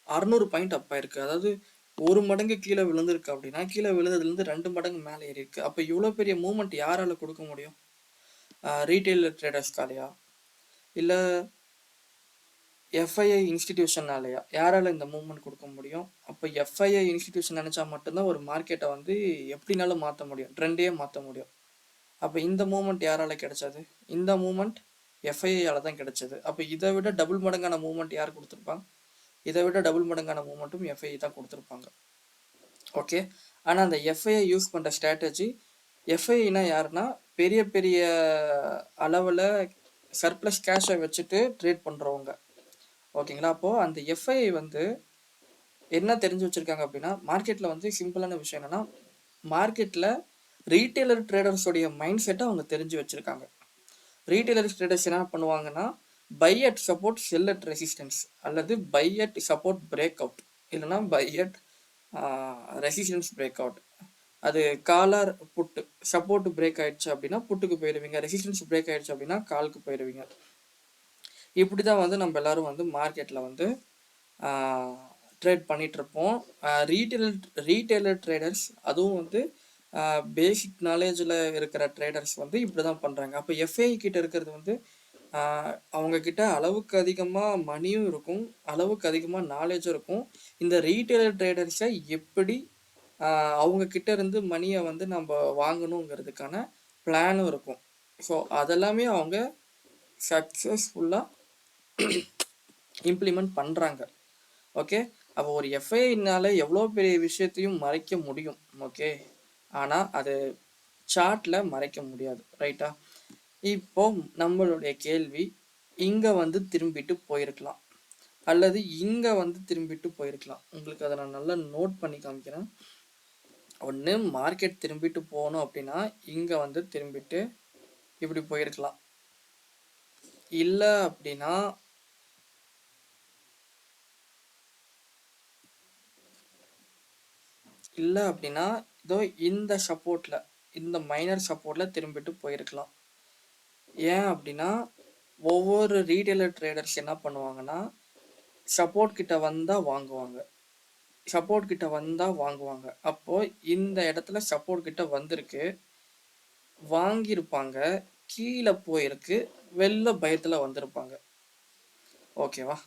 A: 600 பாயிண்ட் அப் ஆயிருக்கு. அதாவது ஒரு மடங்கு கீழே விழுந்திருக்கு அப்படின்னா கீழே விழுந்ததுலேருந்து 2 மடங்கு மேலே ஏறி இருக்கு. அப்போ இவ்வளோ பெரிய மூவ்மெண்ட் யாரால கொடுக்க முடியும்? ரீட்டைல் ட்ரேடர்ஸ்காலையா இல்லை எஃப்ஐஐ இன்ஸ்டிடியூஷனாலையா? யாரால இந்த மூவ்மெண்ட் கொடுக்க முடியும்? அப்போ எஃப்ஐஐ இன்ஸ்டிடியூஷன் நினச்சா மட்டும்தான் ஒரு மார்க்கெட்டை வந்து எப்படினாலும் மாற்ற முடியும், ட்ரெண்டையே மாற்ற முடியும். அப்போ இந்த மூவ்மெண்ட் யாரால கிடைச்சது? இந்த மூவ்மெண்ட் எஃப்ஐஐயால தான் கிடைச்சது. அப்போ இதை விட டபுள் மடங்கான மூவ்மெண்ட் யார் கொடுத்துருப்பாங்க? இதை விட டபுள் மடங்கான மூவ்மெண்ட்டும் எஃப்ஐஐ தான் கொடுத்துருப்பாங்க. ஓகே, ஆனால் அந்த எஃப்ஐஐ யூஸ் பண்ணுற ஸ்ட்ராட்டஜி, எஃப்ஐஐனா யாருன்னா பெரிய பெரிய அளவில் சர்ப்ளஸ் கேஷை வச்சுட்டு ட்ரேட் பண்ணுறவங்க. ஓகேங்களா? அப்போது அந்த எஃப்ஐஐ வந்து என்ன தெரிஞ்சு வச்சுருக்காங்க அப்படின்னா, மார்க்கெட்டில் வந்து சிம்பிளான விஷயம் என்னென்னா, மார்க்கெட்டில் ரீட்டைலர் ட்ரேடர்ஸோடைய மைண்ட் செட்டை அவங்க தெரிஞ்சு வச்சுருக்காங்க. ரீட்டைலர் ட்ரேடர்ஸ் என்ன பண்ணுவாங்கன்னா, buy at support, sell at resistance, அல்லது buy at support break out, இல்லைனா buy at resistance break out. அது காலார் புட்டு. சப்போர்ட் பிரேக் ஆயிடுச்சு அப்படின்னா புட்டுக்கு போயிடுவீங்க, ரெசிஸ்டன்ஸ் பிரேக் ஆயிடுச்சு அப்படின்னா காலுக்கு போயிடுவீங்க. இப்படி தான் வந்து நம்ம எல்லாரும் வந்து மார்க்கெட்டில் வந்து ட்ரேட் பண்ணிகிட்ருப்போம். ரீட்டைலர் ட்ரேடர்ஸ், அதுவும் வந்து பேசிக் நாலேஜில் இருக்கிற ட்ரேடர்ஸ் வந்து இப்படி தான் பண்ணுறாங்க. அப்போ எஃப்ஐ கிட்ட இருக்கிறது வந்து அவங்கக்கிட்ட அளவுக்கு அதிகமாக மணியும் இருக்கும், அளவுக்கு அதிகமாக நாலேஜும் இருக்கும். இந்த ரீட்டைலர் ட்ரேடர்ஸை எப்படி அவங்கக்கிட்ட இருந்து மணியை வந்து நம்ம வாங்கணுங்கிறதுக்கான பிளானும் இருக்கும். ஸோ அதெல்லாமே அவங்க சக்ஸஸ்ஃபுல்லாக இம்ப்ளிமெண்ட் பண்ணுறாங்க. ஓகே, அப்போ ஒரு எஃப்ஐனால எவ்வளோ பெரிய விஷயத்தையும் மறைக்க முடியும். ஓகே, ஆனால் அது சார்ட்டில் மறைக்க முடியாது. ரைட்டா? இப்போ நம்மளுடைய கேள்வி, இங்கே வந்து திரும்பிட்டு போயிருக்கலாம், அல்லது இங்கே வந்து திரும்பிட்டு போயிருக்கலாம். உங்களுக்கு அதை நான் நல்லா நோட் பண்ணி காமிக்கிறேன். ஒன்று, மார்க்கெட் திரும்பிட்டு போகணும் அப்படின்னா இங்கே வந்து திரும்பிட்டு இப்படி போயிருக்கலாம். இல்லை அப்படின்னா இதோ இந்த சப்போர்ட்டில், இந்த மைனர் சப்போர்ட்டில் திரும்பிட்டு போயிருக்கலாம். ஏன் அப்படின்னா ஒவ்வொரு ரீட்டைலர் ட்ரேடர்ஸ் என்ன பண்ணுவாங்கன்னா, சப்போர்ட் கிட்ட வந்தால் வாங்குவாங்க, சப்போர்ட் கிட்ட வந்தால் வாங்குவாங்க. அப்போது இந்த இடத்துல சப்போர்ட் கிட்ட வந்திருக்கு, வாங்கியிருப்பாங்க, கீழே போயிருக்கு, வெளில பயத்தில் வந்திருப்பாங்க. ஓகேவா?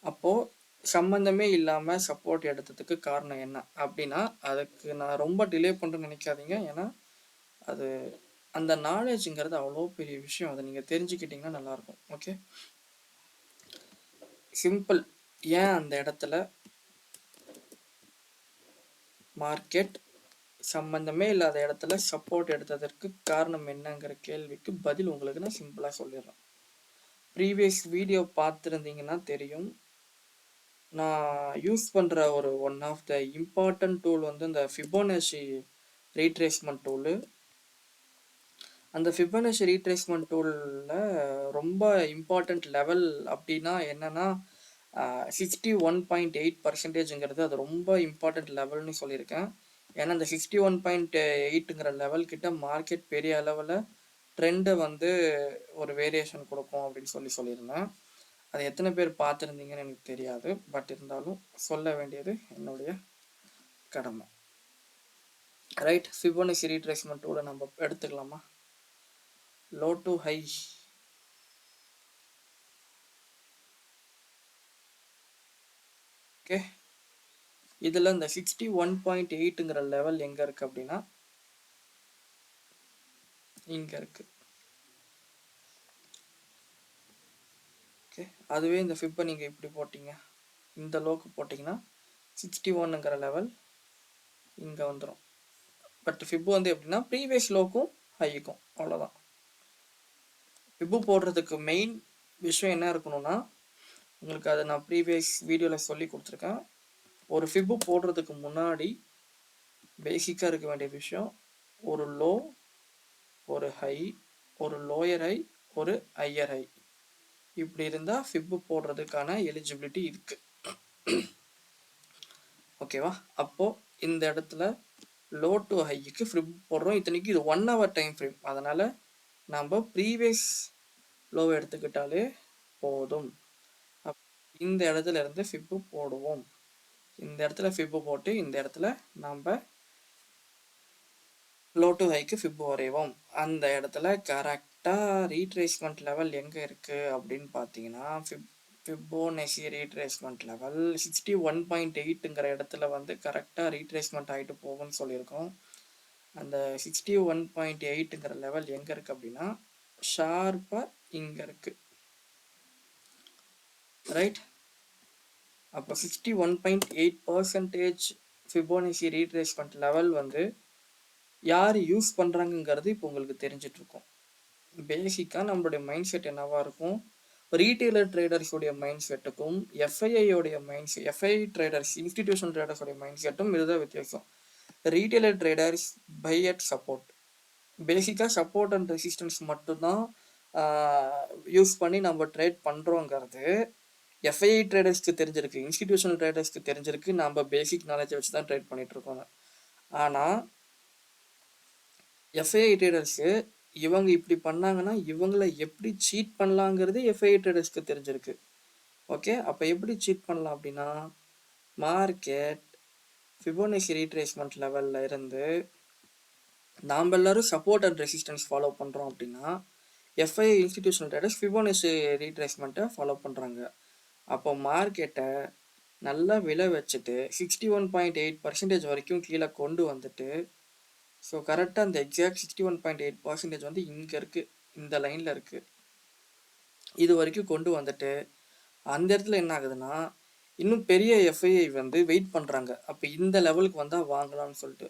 A: அப்போது சம்மந்தமே இல்லாமல் சப்போர்ட் எடுத்ததுக்கு காரணம் என்ன அப்படின்னா, அதுக்கு நான் ரொம்ப டிலே பண்ணுறேன்னு நினைக்காதீங்க. ஏன்னா அது அந்த நாலேஜுங்கிறது அவ்வளோ பெரிய விஷயம். அதை நீங்கள் தெரிஞ்சுக்கிட்டிங்கன்னா நல்லாயிருக்கும். Okay, simple. ஏன் அந்த இடத்துல மார்க்கெட் சம்மந்தமே இல்லாத இடத்துல சப்போர்ட் எடுத்ததற்கு காரணம் என்னங்கிற கேள்விக்கு பதில் உங்களுக்கு நான் சிம்பிளாக சொல்லிடுறேன். ப்ரீவியஸ் வீடியோ பார்த்துருந்தீங்கன்னா தெரியும், நான் யூஸ் பண்ணுற one of the important tool வந்து இந்த ஃபிபோனச்சி ரீட்ரேஸ்மெண்ட் டூலு. அந்த ஃபிபோனச்சி ரீட்ரேஸ்மெண்ட் டூலில் ரொம்ப இம்பார்ட்டண்ட் லெவல் அப்படின்னா என்னென்னா 61.8%. அது ரொம்ப இம்பார்ட்டண்ட் லெவல்னு சொல்லியிருக்கேன். ஏன்னா அந்த 61.8ங்கிற லெவல் கிட்ட மார்க்கெட் பெரிய அளவில் ட்ரெண்டை வந்து ஒரு வேரியேஷன் கொடுக்கும் அப்படின்னு சொல்லியிருந்தேன். அது எத்தனை பேர் பார்த்துருந்தீங்கன்னு எனக்கு தெரியாது, பட் இருந்தாலும் சொல்ல வேண்டியது என்னுடைய கடமை. ரைட், ஃபிபோனச்சி ரீட்ரேஸ்மெண்ட் டூலை நம்ம எடுத்துக்கலாமா? Low to high, okay. இதில் இந்த 61.8ங்கிற லெவல் எங்கே இருக்குது அப்படின்னா இங்கே இருக்குது. ஓகே, அதுவே இந்த ஃபிப்பை நீங்கள் இப்படி போட்டிங்க, இந்த லோக்கு போட்டிங்கன்னா 61ங்கிற லெவல் இங்கே வந்துடும். பட் ஃபிப்பு வந்து எப்படின்னா ப்ரீவியஸ் லோக்கும் ஹைக்கும், அவ்வளோதான். ஃபிப்பு போடுறதுக்கு மெயின் விஷயம் என்ன இருக்கணும்னா, உங்களுக்கு அதை நான் ப்ரீவியஸ் வீடியோவில் சொல்லி கொடுத்துருக்கேன். ஒரு ஃபிப்பு போடுறதுக்கு முன்னாடி பேசிக்காக இருக்க வேண்டிய விஷயம், ஒரு லோ, ஒரு ஹை, ஒரு லோயர் ஹை, ஒரு ஹையர் ஹை, இப்படி இருந்தால் ஃபிப்பு போடுறதுக்கான எலிஜிபிலிட்டி இருக்குது. ஓகேவா? அப்போது இந்த இடத்துல லோ டு ஹைக்கு ஃபிப் போடுறோம். இத்தனைக்கு இது 1 hour டைம் ஃப்ரேம், அதனால் நம்ம ப்ரீவியஸ் லோவை எடுத்துக்கிட்டாலே போதும். இந்த இடத்துல இருந்து ஃபிப்பு போடுவோம். இந்த இடத்துல ஃபிப்பு போட்டு இந்த இடத்துல நாம் லோ டு ஹைக்கு ஃபிப்பு வரைவோம். அந்த இடத்துல கரெக்டாக ரீட்ரேஸ்மெண்ட் லெவல் எங்கே இருக்குது அப்படின்னு பார்த்தீங்கன்னா ஃபிபோனசி ரீட்ரேஸ்மெண்ட் லெவல் 61.8ங்கிற இடத்துல வந்து கரெக்டாக ரீட்ரேஸ்மெண்ட் ஆகிட்டு போகும்னு சொல்லியிருக்கோம். அந்த 61.8ங்கிற லெவல் எங்கே இருக்குது அப்படின்னா ஷார்ப்பாக இங்கே இருக்குது, ரைட்? அப்போ 61.8% ஃபிபோனசி ரீட்ரேஸ்மெண்ட் லெவல் வந்து யார் யூஸ் பண்ணுறாங்கங்கிறது இப்போ உங்களுக்கு தெரிஞ்சிட்டு இருக்கும். பேசிக்காக நம்மளுடைய மைண்ட் செட் என்னவா இருக்கும், ரீட்டெயிலர் ட்ரேடர்ஸுடைய மைண்ட் செட்டுக்கும் எஃப்ஐஐயோடைய எஃப்ஐஐ ட்ரேடர்ஸ் இன்ஸ்டிடியூஷனல் ட்ரேடர்ஸோடைய மைண்ட் செட்டும் இதுதான் வித்தியாசம். Retailer traders buy at support, பேசிக்காக சப்போர்ட் அண்ட் ரெசிஸ்டன்ஸ் மட்டும்தான் யூஸ் பண்ணி நம்ம ட்ரேட் பண்ணுறோங்கிறது எஃப்ஐஐ ட்ரேடர்ஸ்க்கு தெரிஞ்சிருக்கு, இன்ஸ்டிடியூஷனல் ட்ரேடர்ஸ்க்கு தெரிஞ்சிருக்கு. நம்ம பேசிக் நாலேஜை வச்சு தான் ட்ரேட் பண்ணிட்டு இருக்கோம். ஆனால் எஃப்ஐஐ ட்ரேடர்ஸு இவங்க இப்படி பண்ணாங்கன்னா இவங்களை எப்படி சீட் பண்ணலாங்கிறது எஃப்ஐஐ ட்ரேடர்ஸ்க்கு தெரிஞ்சிருக்கு. ஓகே, அப்போ எப்படி சீட் பண்ணலாம் அப்படின்னா மார்க்கெட் ஃபிபோனசி ரீட்ரேஸ்மெண்ட் லெவலில் இருந்து நாம் எல்லாரும் சப்போர்ட் அண்ட் ரெசிஸ்டன்ஸ் ஃபாலோ பண்ணுறோம் அப்படின்னா எஃப்ஐஐ இன்ஸ்டிடியூஷனல் ட்ரேடர்ஸ் ஃபிபோனசி ரீட்ரேஸ்மெண்ட்டை ஃபாலோ பண்ணுறாங்க. அப்போ மார்க்கெட்டை நல்லா விலை வச்சுட்டு 61.8% வரைக்கும் கீழே கொண்டு வந்துட்டு, ஸோ கரெக்டாக அந்த எக்ஸாக்ட் 61.8% வந்து இங்கே இருக்குது, இந்த லைனில் இருக்குது. இது வரைக்கும் கொண்டு வந்துட்டு அந்த இடத்துல என்ன ஆகுதுன்னா இன்னும் பெரிய எஃப்ஐஐ வந்து வெயிட் பண்ணுறாங்க. அப்போ இந்த லெவலுக்கு வந்தால் வாங்கலாம்னு சொல்லிட்டு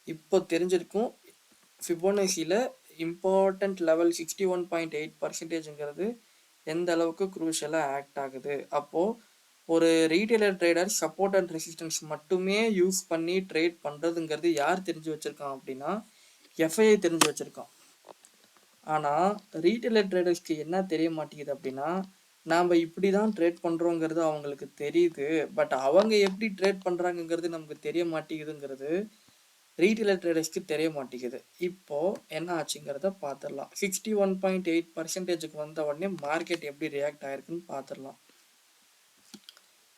A: இப்போ தெரிஞ்சிருக்கும் ஃபிபோனசியில் இம்பார்ட்டண்ட் லெவல் 61.8%ங்கிறது எந்த அளவுக்கு குரூஷியலாக ஆக்ட் ஆகுது. அப்போது ஒரு retailer trader support and resistance மட்டுமே யூஸ் பண்ணி ட்ரேட் பண்ணுறதுங்கிறது யார் தெரிஞ்சு வச்சுருக்கான் அப்படின்னா எஃப்ஐஐ தெரிஞ்சு வச்சுருக்கான். ஆனால் ரீட்டெயிலர் ட்ரேடர்ஸ்க்கு என்ன தெரிய மாட்டேங்குது அப்படின்னா நாம் இப்படி தான் ட்ரேட் பண்ணுறோங்கிறது அவங்களுக்கு தெரியுது, பட் அவங்க எப்படி ட்ரேட் பண்ணுறாங்கங்கிறது நமக்கு தெரிய மாட்டேங்குதுங்கிறது ரீட்டெயிலர் ட்ரேடர்ஸ்க்கு தெரிய மாட்டேங்குது. இப்போது என்ன ஆச்சுங்கிறத பார்த்துடலாம். 61.8%க்கு வந்த உடனே மார்க்கெட் எப்படி ரியாக்ட் ஆகிருக்குன்னு பார்த்துடலாம்.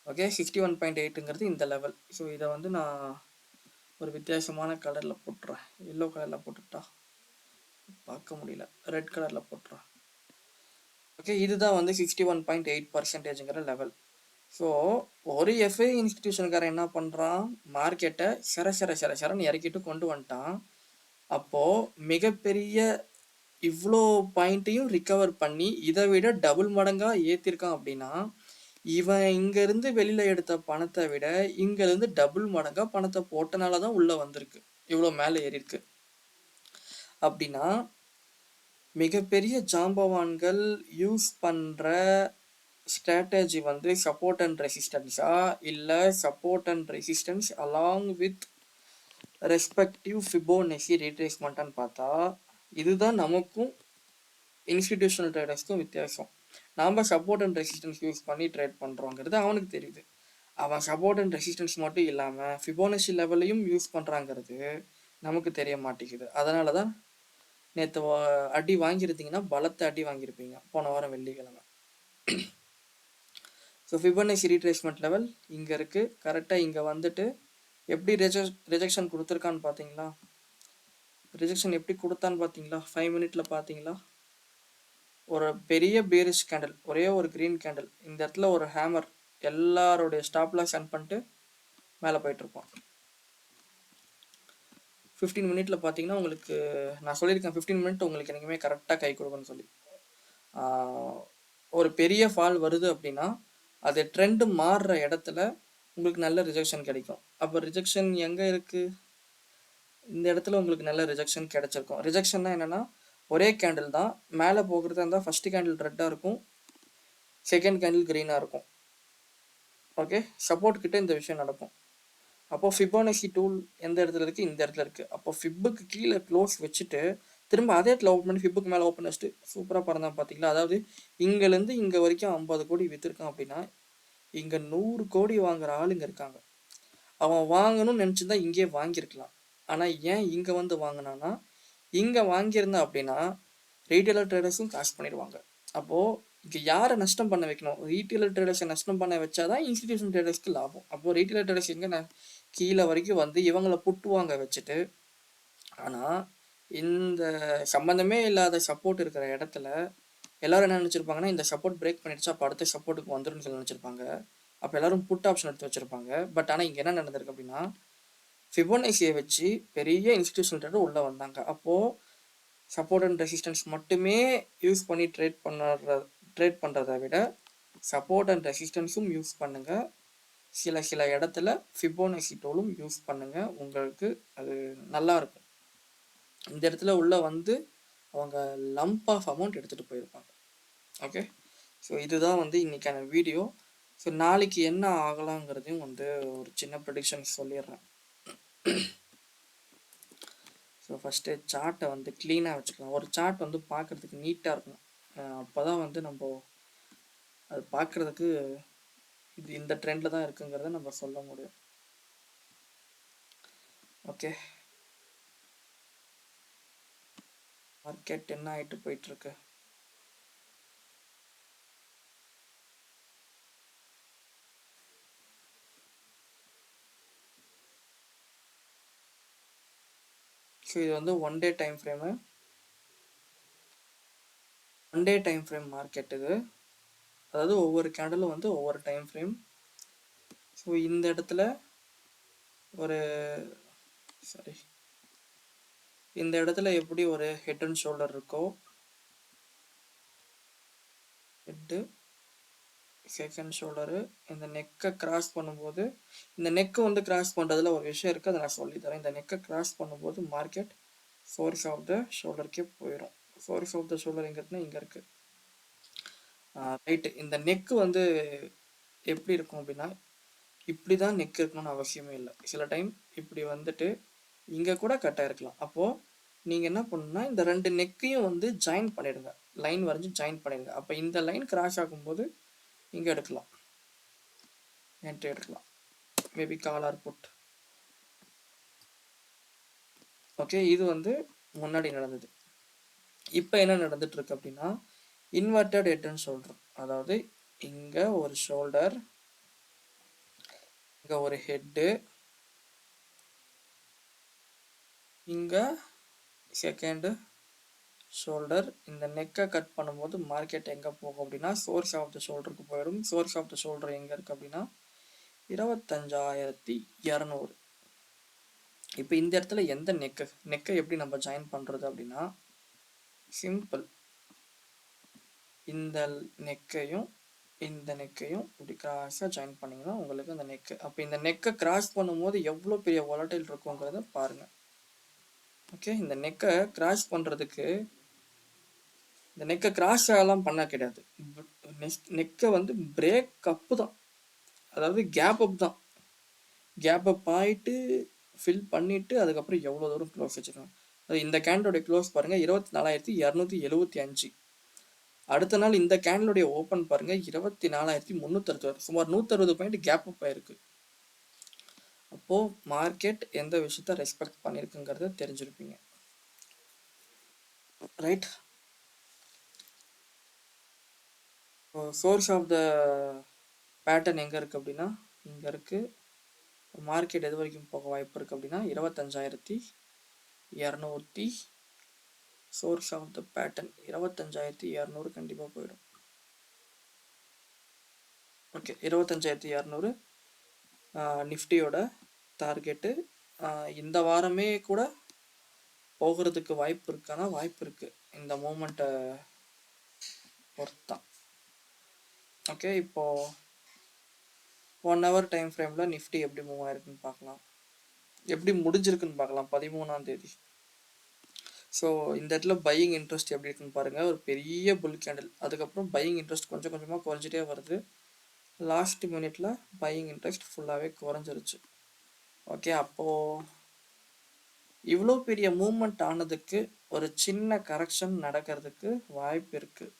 A: ஓகே, 61.8ங்கிறது இந்த லெவல். ஸோ இதை வந்து நான் ஒரு வித்தியாசமான கலரில் போட்டுறேன். எல்லோ கலரில் போட்டுட்டா பார்க்க முடியல, ரெட் கலரில் போட்டுறேன். ஓகே, இதுதான் வந்து 61.8%ங்கிற லெவல். ஸோ ஒரு எஃப்ஐ இன்ஸ்டிடியூஷனுக்காரன் என்ன பண்ணுறான், மார்க்கெட்டை சரன்னு இறக்கிட்டு கொண்டு வந்துட்டான். அப்போது மிகப்பெரிய இவ்வளோ பாயிண்ட்டையும் ரிகவர் பண்ணி இதை விட டபுள் மடங்காக ஏற்றிருக்கான் அப்படின்னா இவன் இங்கேருந்து வெளியில் எடுத்த பணத்தை விட இங்கேருந்து டபுள் மடங்காக பணத்தை போட்டனால தான் உள்ளே வந்திருக்கு, இவ்வளோ மேலே ஏறிருக்கு. அப்படின்னா மிகப்பெரிய ஜாம்பவான்கள் யூஸ் பண்ணுற ஸ்ட்ராட்டஜி வந்து சப்போர்ட் அண்ட் ரெசிஸ்டன்ஸா இல்லை support and resistance along with respective Fibonacci ரீட்ரேஸ்மெண்ட்டான்னு பார்த்தா இதுதான் நமக்கும் இன்ஸ்டிடியூஷனல் ட்ரேடர்ஸ்க்கும் வித்தியாசம். நாம் சப்போர்ட் அண்ட் ரெசிஸ்டன்ஸ் யூஸ் பண்ணி ட்ரேட் பண்ணுறோங்கிறது அவனுக்கு தெரியுது. அவன் சப்போர்ட் அண்ட் ரெசிஸ்டன்ஸ் மட்டும் இல்லாமல் ஃபிபோனசி லெவலையும் யூஸ் பண்ணுறாங்கிறது நமக்கு தெரிய மாட்டேங்குது. அதனால தான் நேற்று அடி வாங்கியிருந்தீங்கன்னா பலத்தை அடி வாங்கியிருப்பீங்க போன வாரம் வெள்ளிக்கிழமை. ஸோ ஃபிபோனசி ரீட்ரேஸ்மெண்ட் லெவல் இங்கே இருக்குது. கரெக்டாக இங்கே வந்துட்டு எப்படி ரிஜெக்ஷன் கொடுத்துருக்கான்னு பார்த்தீங்களா, ரிஜெக்ஷன் எப்படி கொடுத்தான்னு பார்த்தீங்களா, 5 மினிட்டில் பார்த்தீங்களா, ஒரு பெரிய பேரிஷ் கேண்டில், ஒரே ஒரு க்ரீன் கேண்டில், இந்த இடத்துல ஒரு ஹேமர் எல்லாருடைய ஸ்டாப்லாம் சென்ட் பண்ணிட்டு மேலே போயிட்டுருப்போம். 15 மினிட்டில் பார்த்தீங்கன்னா உங்களுக்கு நான் சொல்லியிருக்கேன் 15 மினிட் உங்களுக்கு எனக்குமே கரெக்டாக கை கொடுக்குன்னு சொல்லி. ஒரு பெரிய ஃபால் வருது அப்படின்னா அது ட்ரெண்டு மாறுற இடத்துல உங்களுக்கு நல்ல ரிஜெக்ஷன் கிடைக்கும். அப்போ ரிஜெக்ஷன் எங்கே இருக்குது, இந்த இடத்துல உங்களுக்கு நல்ல ரிஜெக்ஷன் கிடைச்சிருக்கும். ரிஜெக்ஷன்னா என்னென்னா ஒரே கேண்டில் தான், மேலே போகிறதா இருந்தால் ஃபஸ்ட்டு கேண்டில் ரெட்டாக இருக்கும், செகண்ட் கேண்டில் க்ரீனாக இருக்கும். ஓகே, சப்போர்ட் கிட்ட இந்த விஷயம் நடக்கும். அப்போ ஃபிபோனசி டூல் எந்த இடத்துல இருக்குது, இந்த இடத்துல இருக்குது. அப்போ ஃபிப்புக்கு கீழே க்ளோஸ் வச்சுட்டு திரும்ப அதே இடத்துல ஓப்பன் பண்ணி ஃபிப்புக்கு மேலே ஓப்பன் வச்சுட்டு சூப்பராக பறந்தான் பார்த்தீங்களா. அதாவது இங்கேருந்து இங்கே வரைக்கும் 50 கோடி விற்றுருக்கான் அப்படின்னா இங்கே 100 கோடி வாங்குற ஆளுங்க இருக்காங்க. அவன் வாங்கணும்னு நினச்சிருந்தா இங்கேயே வாங்கியிருக்கலாம். ஆனால் ஏன் இங்கே வந்து வாங்கினான்னா இங்கே வாங்கியிருந்தான் அப்படின்னா ரீட்டெயிலர் ட்ரேடர்ஸும் காசு பண்ணிடுவாங்க. அப்போது இங்கே யாரை நஷ்டம் பண்ண வைக்கணும்? ரீட்டெயிலர் ட்ரேடர்ஸை நஷ்டம் பண்ண வச்சாதான் இன்ஸ்டிடியூஷன் ட்ரேடர்ஸ்க்கு லாபம். அப்போது ரீட்டெயிலர் ட்ரேடர்ஸ் எங்கே கீழே வரைக்கும் வந்து இவங்களை புட்டு வாங்க வச்சுட்டு, ஆனால் இந்த சம்மந்தமே இல்லாத சப்போர்ட் இருக்கிற இடத்துல எல்லாரும் என்ன நினச்சிருப்பாங்கன்னா, இந்த சப்போர்ட் பிரேக் பண்ணிடுச்சு, அப்போ அடுத்த சப்போர்ட்டுக்கு வந்துடும் சொல்லி நினச்சிருப்பாங்க. அப்போ எல்லாரும் புட் ஆப்ஷன் எடுத்து வச்சிருப்பாங்க. பட் ஆனால் இங்கே என்ன நடந்திருக்கு அப்படின்னா, ஃபிபோனசியை வச்சு பெரிய இன்ஸ்டிடியூஷன் ட்ரேடர் உள்ளே வந்தாங்க. அப்போது சப்போர்ட் அண்ட் ரெசிஸ்டன்ஸ் மட்டுமே யூஸ் பண்ணி ட்ரேட் பண்ணுறதை விட சப்போர்ட் அண்ட் ரெசிஸ்டன்ஸும் யூஸ் பண்ணுங்கள். சில இடத்துல ஃபிபோனசி டூலும் யூஸ் பண்ணுங்கள். உங்களுக்கு அது நல்லாயிருக்கும். இந்த இடத்துல உள்ளே வந்து அவங்க லம்ப் ஆஃப் அமௌண்ட் எடுத்துகிட்டு போயிருப்பாங்க. ஓகே, ஸோ இதுதான் வந்து இன்றைக்கான வீடியோ. ஸோ நாளைக்கு என்ன ஆகலாங்கிறதையும் வந்து ஒரு சின்ன ப்ரெடிக்ஷன் சொல்லிடுறேன். ஸோ ஃபஸ்ட்டு சார்ட்டை வந்து க்ளீனாக வச்சுக்கலாம். ஒரு சார்ட் வந்து பார்க்குறதுக்கு நீட்டாக இருக்கணும். அப்போ தான் வந்து நம்ம அது பார்க்குறதுக்கு இது இந்த ட்ரெண்டில் தான் இருக்குங்கிறத நம்ம சொல்ல முடியும். ஓகே, மார்க்கெட் என்ன ஆகிட்டு போயிட்டுருக்கு? ஸோ இது வந்து one day time frame market இது. அதாவது ஒவ்வொரு கேண்டலும் வந்து ஒவ்வொரு டைம் ஃப்ரேம். ஸோ இந்த இடத்துல இந்த இடத்துல எப்படி ஒரு ஹெட் அண்ட் ஷோல்டர் இருக்கோ, ஹெட்டு செகண்ட் ஷோல்டரு, இந்த நெக்கை கிராஸ் பண்ணும்போது, இந்த நெக்கு வந்து கிராஸ் பண்ணுறதுல ஒரு விஷயம் இருக்குது, அதை நான் சொல்லித்தரேன். இந்த நெக்கை கிராஸ் பண்ணும்போது மார்க்கெட் சோர்ஸ் ஆஃப் த ஷோல்டருக்கே போயிடும். சோர்ஸ் ஆஃப் த ஷோல்டர் எங்கே இருக்குன்னா இங்கே இருக்குது. ரைட்டு, இந்த நெக்கு வந்து எப்படி இருக்கும் அப்படின்னா, இப்படி தான் நெக் இருக்கணும்னு அவசியமே இல்லை. சில டைம் இப்படி வந்துட்டு இங்கே கூட கட்டாக இருக்கலாம். அப்போது நீங்கள் என்ன பண்ணணும்னா, இந்த ரெண்டு நெக்கையும் வந்து ஜாயின் பண்ணிடுங்க, லைன் வரைஞ்சி ஜாயின் பண்ணிடுங்க. அப்போ இந்த லைன் கிராஸ் ஆகும்போது இங்கே எடுக்கலாம், என்ட்ரி எடுக்கலாம், maybe call or put. Okay, இது வந்து முன்னாடி நடந்தது. இப்போ என்ன நடந்துட்டு இருக்கு அப்படின்னா, இன்வெர்டட் ஹெட்னு சொல்கிறோம். அதாவது இங்கே ஒரு ஷோல்டர், இங்கே ஒரு ஹெட்டு, இங்கே செகண்டு ஷோல்டர். இந்த நெக்கை கட் பண்ணும்போது மார்க்கெட் எங்கே போகும் அப்படின்னா சோர்ஸ் ஆஃப் த ஷோல்டருக்கு போயிடும். சோர்ஸ் ஆஃப் த ஷோல்டர் எங்கே இருக்குது அப்படின்னா 25,200. இப்போ இந்த இடத்துல எந்த நெக்கை எப்படி நம்ம ஜாயின் பண்ணுறது அப்படின்னா, சிம்பிள். இந்த நெக்கையும் இந்த நெக்கையும் இப்படி கிராஸாக ஜாயின் பண்ணிங்கன்னா உங்களுக்கு அந்த நெக்கு. அப்போ இந்த நெக்கை கிராஸ் பண்ணும்போது எவ்வளோ பெரிய வாலடைல் இருக்குங்கிறத பாருங்கள். ஓகே, இந்த நெக்கை கிராஸ் பண்ணுறதுக்கு இந்த நெக்கை கிராஸ் ஆகலாம் பண்ண கிடையாது. நெக்கை வந்து பிரேக் அப்பு தான், அதாவது கேப் அப் தான். கேப் அப் ஆகிட்டு ஃபில் பண்ணிவிட்டு அதுக்கப்புறம் எவ்வளோ தூரம் க்ளோஸ் வச்சுருக்கோம். அது இந்த கேண்டலோடைய க்ளோஸ் பாருங்கள் 24,275. அடுத்த நாள் இந்த கேண்டலுடைய ஓப்பன் பாருங்கள் 24,360. சுமார் 160 பாயிண்ட் கேப் அப் ஆயிருக்கு. அப்போது மார்க்கெட் எந்த விஷயத்த ரெஸ்பெக்ட் பண்ணியிருக்குங்கிறத தெரிஞ்சிருப்பீங்க. Right, source of the pattern எங்கே இருக்குது அப்படின்னா இங்கே இருக்குது. மார்க்கெட் எது வரைக்கும் போக வாய்ப்பு இருக்குது அப்படின்னா 25,200. சோர்ஸ் ஆஃப் த பேட்டர்ன் 25,200 கண்டிப்பாக போயிடும். ஓகே, 25,200 நிஃப்டியோட டார்கெட்டு. இந்த வாரமே கூட போகிறதுக்கு வாய்ப்பு இருக்கானா வாய்ப்பு இருக்குது, இந்த மூமெண்ட்டை பொறுத்தான். ஓகே, இப்போது 1 hour டைம் ஃப்ரேமில் நிஃப்டி எப்படி மூவ் ஆயிருக்குன்னு பார்க்கலாம், எப்படி முடிஞ்சிருக்குன்னு பார்க்கலாம் 13ஆம் தேதி. ஸோ இந்த இடத்துல பையிங் இன்ட்ரெஸ்ட் எப்படி இருக்குன்னு பாருங்கள். ஒரு பெரிய புல் கேண்டில், அதுக்கப்புறம் பையிங் இன்ட்ரெஸ்ட் கொஞ்சம் கொஞ்சமாக குறைஞ்சிட்டே வருது. லாஸ்ட் மினிட்ல பையிங் இன்ட்ரெஸ்ட் ஃபுல்லாகவே குறைஞ்சிருச்சு. ஓகே, அப்போது இவ்வளோ பெரிய மூமெண்ட் ஆனதுக்கு ஒரு சின்ன கரெக்ஷன் நடக்கிறதுக்கு வாய்ப்பு இருக்குது.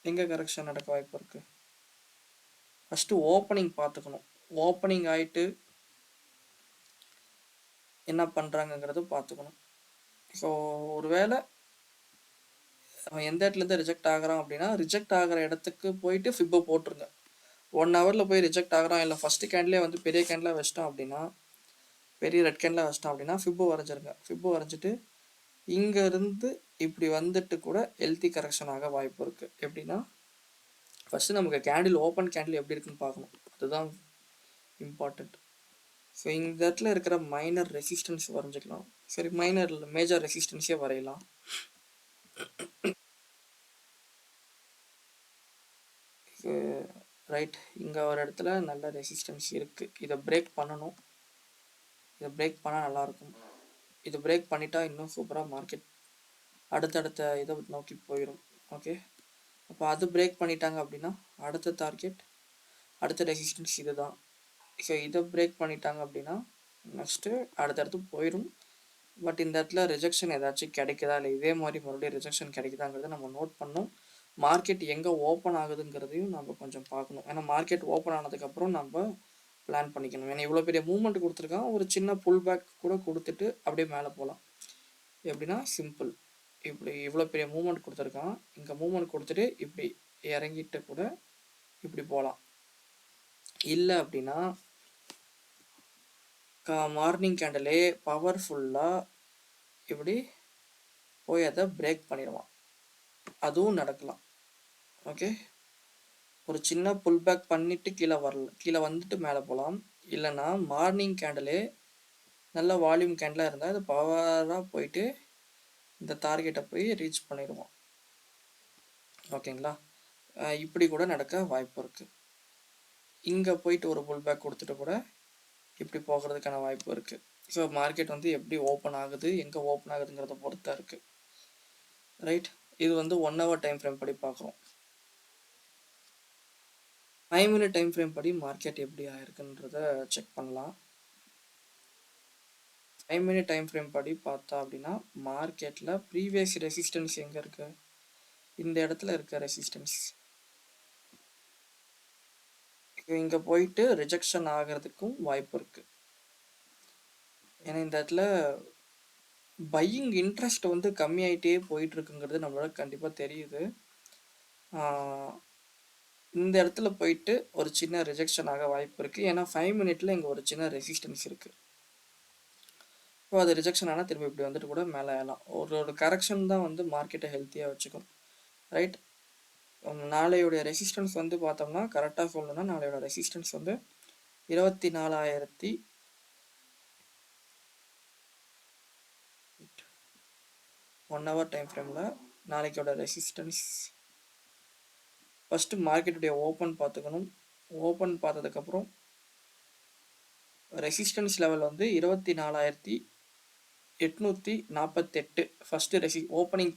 A: எங்கே கரெக்ஷன் நடக்க வாய்ப்பு இருக்குது? ஃபஸ்ட்டு ஓப்பனிங் பார்த்துக்கணும். ஓப்பனிங் ஆகிட்டு என்ன பண்ணுறாங்கங்கிறத பார்த்துக்கணும். ஸோ ஒருவேளை அவன் எந்த இடத்துலேருந்து ரிஜெக்ட் ஆகிறான் அப்படின்னா, ரிஜெக்ட் ஆகிற இடத்துக்கு போயிட்டு ஃபிப்பை போட்டுருங்க. 1 ஹவரில் போய் ரிஜெக்ட் ஆகிறான், இல்லை ஃபஸ்ட்டு கேண்ட்லேயே வந்து பெரிய கேண்டில் வச்சிட்டோம் அப்படின்னா, பெரிய ரெட் கேண்டில் வச்சிட்டோம் அப்படின்னா ஃபிப்பு வரைஞ்சிருங்க. ஃபிப்பு வரைஞ்சிட்டு இங்கேருந்து இப்படி வந்துட்டு கூட ஹெல்த்தி கரெக்ஷன் ஆக வாய்ப்பு இருக்குது. எப்படின்னா, ஃபஸ்ட்டு நமக்கு கேண்டில் ஓப்பன் கேண்டில் எப்படி இருக்குன்னு பார்க்கணும், அதுதான் இம்பார்ட்டண்ட். ஸோ இந்த இடத்துல இருக்கிற மைனர் ரெசிஸ்டன்ஸ் வரைஞ்சிக்கலாம். சரி, மைனர் இல்லை, மேஜர் ரெசிஸ்டன்ஸே வரையலாம். ரைட், இங்கே ஒரு இடத்துல நல்ல ரெசிஸ்டன்ஸ் இருக்குது. இதை பிரேக் பண்ணணும். இதை பிரேக் பண்ணால் நல்லாயிருக்கும். இதை பிரேக் பண்ணிட்டா இன்னும் சூப்பராக மார்க்கெட் அடுத்தடுத்த இதை நோக்கி போயிடும். ஓகே, அப்போ அது பிரேக் பண்ணிட்டாங்க அப்படின்னா அடுத்த டார்கெட், அடுத்த ரெசிஸ்டன்ஸ் இது தான். ஸோ இதை பிரேக் பண்ணிட்டாங்க அப்படின்னா நெக்ஸ்ட்டு அடுத்தடுத்து போயிடும். பட் இந்த இடத்துல ரிஜெக்ஷன் ஏதாச்சும் கிடைக்குதா, இல்லை இதே மாதிரி மறுபடியும் ரிஜெக்ஷன் கிடைக்குதாங்கிறத நம்ம நோட் பண்ணணும். மார்க்கெட் எங்கே ஓப்பன் ஆகுதுங்கிறதையும் நம்ம கொஞ்சம் பார்க்கணும். ஏன்னா மார்க்கெட் ஓப்பன் ஆனதுக்கப்புறம் நம்ம பிளான் பண்ணிக்கணும். ஏன்னா இவ்வளோ பெரிய மூவ்மெண்ட் கொடுத்துருக்கான், ஒரு சின்ன புல் பேக் கூட கொடுத்துட்டு அப்படியே மேலே போகலாம். எப்படின்னா சிம்பிள், இப்படி இவ்வளோ பெரிய மூவ்மெண்ட் கொடுத்துருக்கான், இங்கே மூவ்மெண்ட் கொடுத்துட்டு இப்படி இறங்கிட்டு கூட இப்படி போகலாம். இல்லை அப்படின்னா மார்னிங் கேண்டிலே பவர்ஃபுல்லாக இப்படி போய் அதை பிரேக் பண்ணிடுவான், அதுவும் நடக்கலாம். ஓகே, ஒரு சின்ன புல் பேக் பண்ணிவிட்டு கீழே வந்துட்டு மேலே போகலாம். இல்லைன்னா மார்னிங் கேண்டிலே நல்ல வால்யூம் கேண்டிலாக இருந்தால் அது பவராக போயிட்டு இந்த டார்கெட்டை போய் ரீச் பண்ணிடுவோம். ஓகேங்களா, இப்படி கூட நடக்க வாய்ப்பு இருக்குது. இங்கே போயிட்டு ஒரு புல் பேக் கொடுத்துட்டு கூட இப்படி போகிறதுக்கான வாய்ப்பு இருக்குது. ஸோ மார்க்கெட் வந்து எப்படி ஓப்பன் ஆகுது, எங்கே ஓப்பன் ஆகுதுங்கிறத பொறுத்தா இருக்குது. ரைட், இது வந்து 1 ஹவர் டைம் ஃப்ரேம் படி பார்க்குறோம். 5 மினிட் டைம் ஃப்ரேம் படி மார்க்கெட் எப்படி ஆயிருக்குன்றத செக் பண்ணலாம். 5 மினிட் டைம் ஃப்ரேம் படி பார்த்தா அப்படின்னா மார்க்கெட்டில் ப்ரீவியஸ் ரெசிஸ்டன்ஸ் எங்கே இருக்கு, இந்த இடத்துல இருக்க ரெசிஸ்டன்ஸ் இங்கே போயிட்டு ரிஜெக்ஷன் ஆகிறதுக்கும் வாய்ப்பு இருக்குது. ஏன்னா இந்த இடத்துல பையிங் இன்ட்ரெஸ்ட் வந்து கம்மியாயிட்டே போயிட்டு இருக்குங்கிறது நம்மளால கண்டிப்பாக தெரியுது. இந்த இடத்துல போயிட்டு ஒரு சின்ன ரிஜெக்ஷன் ஆக வாய்ப்பு இருக்குது. ஏன்னா 5 மினிட்ல இங்கே ஒரு சின்ன ரெசிஸ்டன்ஸ் இருக்குது. இப்போ அது ரிஜெக்ஷன் ஆனால் திரும்ப இப்படி வந்துட்டு கூட மேலே ஆகலாம். ஒரு கரெக்ஷன் தான் வந்து மார்க்கெட்டை ஹெல்த்தியாக வச்சுக்கும். ரைட், நாளையோடைய ரெசிஸ்டன்ஸ் வந்து பார்த்தோம்னா கரெக்டாக சொல்லணும்னா நாளையோட ரெசிஸ்டன்ஸ் வந்து 24,000 1 ஹவர் டைம் ஃப்ரேமில் நாளைக்கோட ரெசிஸ்டன்ஸ். ஃபஸ்ட்டு மார்க்கெட்டுடைய ஓப்பன் பார்த்துக்கணும். ஓப்பன் பார்த்ததுக்கப்புறம் ரெசிஸ்டன்ஸ் லெவல் வந்து 24,848 ஃபஸ்ட்டு ஓப்பனிங்.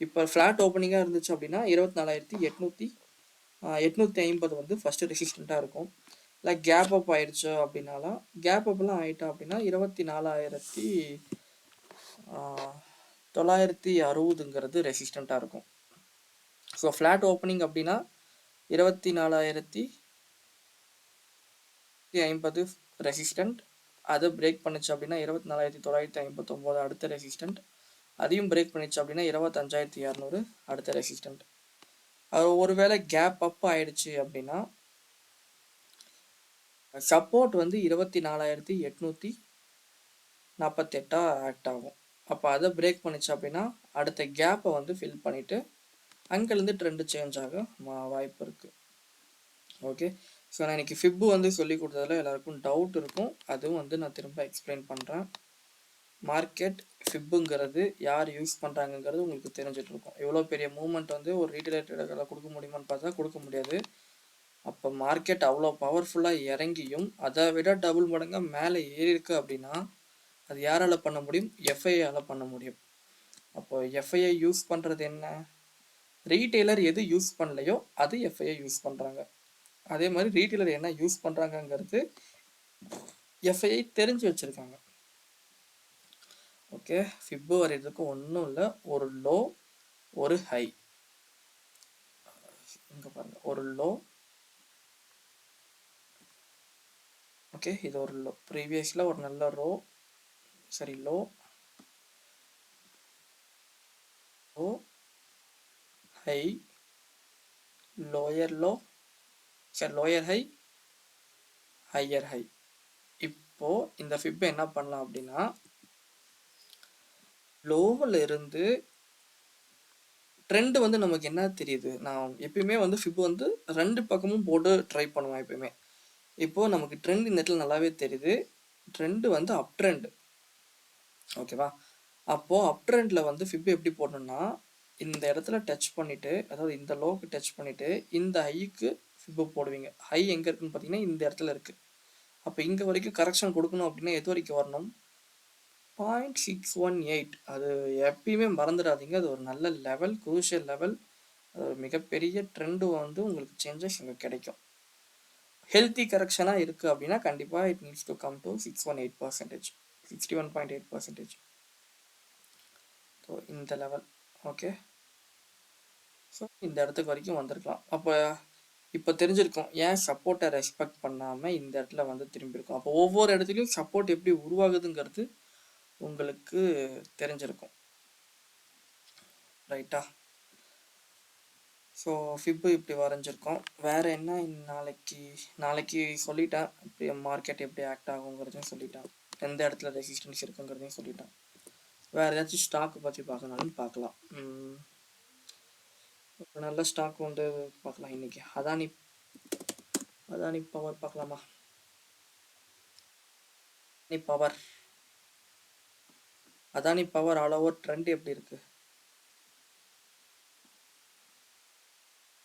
A: இப்போ ஃப்ளாட் ஓப்பனிங்காக இருந்துச்சு அப்படின்னா 24,850 வந்து ஃபஸ்ட்டு ரெசிஸ்டண்ட்டாக இருக்கும். இல்லை கேப் அப் ஆயிடுச்சு அப்படின்னாலாம், கேப் அப்லாம் ஆகிட்டா அப்படின்னா 24,960ங்கிறது ரெசிஸ்டண்ட்டாக இருக்கும். ஸோ ஃப்ளாட் ஓப்பனிங் அப்படின்னா 24,050 ரெசிஸ்டண்ட், அதை பிரேக் பண்ணிச்சு அப்படின்னா 24,959 அடுத்த ரெசிஸ்டண்ட், அதையும் பிரேக் பண்ணிச்சு அப்படின்னா 25,200 அடுத்த ரெசிஸ்டண்ட். அது ஒருவேளை கேப் அப் ஆயிடுச்சு அப்படின்னா சப்போர்ட் வந்து 24,848 ஆக்ட் ஆகும். அப்போ அதை பிரேக் பண்ணிச்சு அப்படின்னா அடுத்த கேப்பை வந்து ஃபில் பண்ணிவிட்டு அங்கேருந்து ட்ரெண்டு சேஞ்ச் ஆக வாய்ப்பு இருக்குது. ஓகே, ஸோ நான் இன்றைக்கி ஃபிப்பு வந்து சொல்லி கொடுத்ததில் எல்லாருக்கும் டவுட் இருக்கும், அதுவும் வந்து நான் திரும்ப எக்ஸ்பிளைன் பண்ணுறேன். மார்க்கெட் ஃபிப்புங்கிறது யார் யூஸ் பண்ணுறாங்கங்கிறது உங்களுக்கு தெரிஞ்சிட்டு இருக்கும். எவ்வளோ பெரிய மூவ்மெண்ட் வந்து ஒரு ரீட்டைல் ட்ரேடரால் கொடுக்க முடியுமான்னு பார்த்தா கொடுக்க முடியாது. அப்போ மார்க்கெட் அவ்வளோ பவர்ஃபுல்லாக இறங்கியும் அதை விட டபுள் மடங்காக மேலே ஏறி இருக்கு அப்படின்னா அது யாரால் பண்ண முடியும், எஃப்ஐயால் பண்ண முடியும். அப்போ எஃப்ஐஐ யூஸ் பண்ணுறது என்ன, ரீட்டெய்லர் எது யூஸ் பண்ணலையோ அது எஃப்ஐஐ யூஸ் பண்ணுறாங்க. அதே மாதிரி ரீட்டெய்லர் என்ன யூஸ் பண்ணுறாங்கங்கிறது எஃப்ஐஐ தெரிஞ்சு வச்சுருக்காங்க. ஓகே, ஃபிப்பு வரைகிறதுக்கு ஒன்றும் இல்லை, ஒரு லோ ஒரு ஹை. இங்கே பாருங்கள், ஒரு லோ. ஓகே, இது ஒரு லோ, ப்ரீவியஸில் ஒரு நல்ல லோ, சரி low, low high lower low சரி லோயர் ஹை ஹையர் ஹை. இப்போ இந்த ஃபிப் என்ன பண்ணலாம் அப்படின்னா லோவில் இருந்து ட்ரெண்ட் வந்து நமக்கு என்ன தெரியுது, நான் எப்பயுமே வந்து ஃபிப் வந்து ரெண்டு பக்கமும் போட்டு ட்ரை பண்ணுவேன் எப்பயுமே. இப்போ நமக்கு ட்ரெண்ட் இந்த இடத்துல நல்லாவே தெரியுது, ட்ரெண்ட் வந்து அப் ட்ரெண்ட். ஓகேவா? அப்போ அப் ட்ரெண்ட்ல வந்து ஃபிப் எப்படி போடணும்னா இந்த இடத்துல டச் பண்ணிட்டு, அதாவது இந்த லோக்கு டச் பண்ணிட்டு இந்த ஹைக்கு ஃபிப் போடுவீங்க. ஹை எங்க இருக்குன்னு பார்த்தீங்கன்னா இந்த இடத்துல இருக்கு. அப்போ இங்க வரைக்கும் கரெக்ஷன் கொடுக்கணும் அப்படின்னா எது வரைக்கும் வரணும்? 0.618. அது எப்பயுமே மறந்துடாதீங்க. அது ஒரு நல்ல லெவல், குரூஷியல் லெவல். அது ஒரு மிகப்பெரிய ட்ரெண்டு வந்து உங்களுக்கு சேஞ்சஸ் இங்கே கிடைக்கும். ஹெல்த்தி கரெக்ஷனாக இருக்குது அப்படின்னா கண்டிப்பாக it needs to come to 618%, 61.8%. So இந்த லெவல் ஓகே. ஸோ இந்த இடத்துக்கு வரைக்கும் வந்திருக்கலாம். அப்போ இப்போ தெரிஞ்சிருக்கும் ஏன் சப்போர்ட்டை ரெஸ்பெக்ட் பண்ணாமல் இந்த இடத்துல வந்து திரும்பியிருக்கும். அப்போ ஒவ்வொரு இடத்துலையும் சப்போர்ட் எப்படி உருவாகுதுங்கிறது உங்களுக்கு தெரிஞ்சிருக்கும். ரைட்டா? ஸோ ஃபிப்பு இப்படி வரைஞ்சிருக்கோம். வேறு என்ன நாளைக்கு சொல்லிட்டேன் இப்படி மார்க்கெட் எப்படி ஆக்ட் ஆகுங்கிறதையும் சொல்லிட்டேன், எந்த இடத்துல ரெசிஸ்டன்ஸ் இருக்குங்கிறதையும் சொல்லிட்டேன். வேறு ஏதாச்சும் ஸ்டாக்கு பற்றி பார்க்கணும்னு பார்க்கலாம். ஒரு நல்ல ஸ்டாக் வந்து பார்க்கலாம் இன்னைக்கு. அதானி பவர் பார்க்கலாமா? Adani power all over trend எப்படி இருக்கு?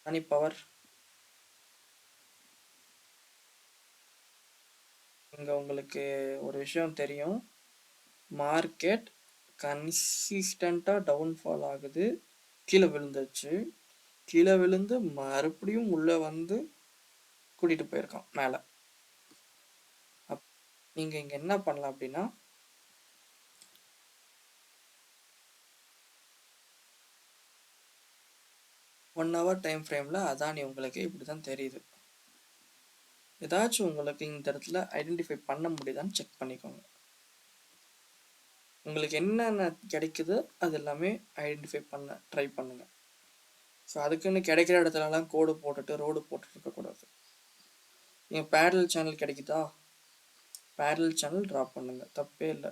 A: அதானி பவர் இங்கே உங்களுக்கு ஒரு விஷயம் தெரியும், மார்க்கெட் கன்சிஸ்டண்ட்டாக டவுன்ஃபால் ஆகுது, கீழே விழுந்துச்சு, கீழே விழுந்து மறுபடியும் உள்ளே வந்து கூட்டிகிட்டு போயிருக்கான் மேலே. நீங்கள் இங்கே என்ன பண்ணலாம் அப்படின்னா 1 hour டைம் ஃப்ரேமில் அதானி உங்களுக்கு இப்படி தான் தெரியுது. ஏதாச்சும் உங்களுக்கு இந்த இடத்துல ஐடென்டிஃபை பண்ண முடியுதான்னு செக் பண்ணிக்கோங்க. உங்களுக்கு என்னென்ன கிடைக்குது அது எல்லாமே ஐடென்டிஃபை பண்ண ட்ரை பண்ணுங்கள். ஸோ அதுக்குன்னு கிடைக்கிற இடத்துலலாம் கோடு போட்டுட்டு ரோடு போட்டுட்டு இருக்கக்கூடாது. நீங்கள் பேரல் சேனல் கிடைக்குதா, பேரல் சேனல் ட்ராப் பண்ணுங்கள், தப்பே இல்லை.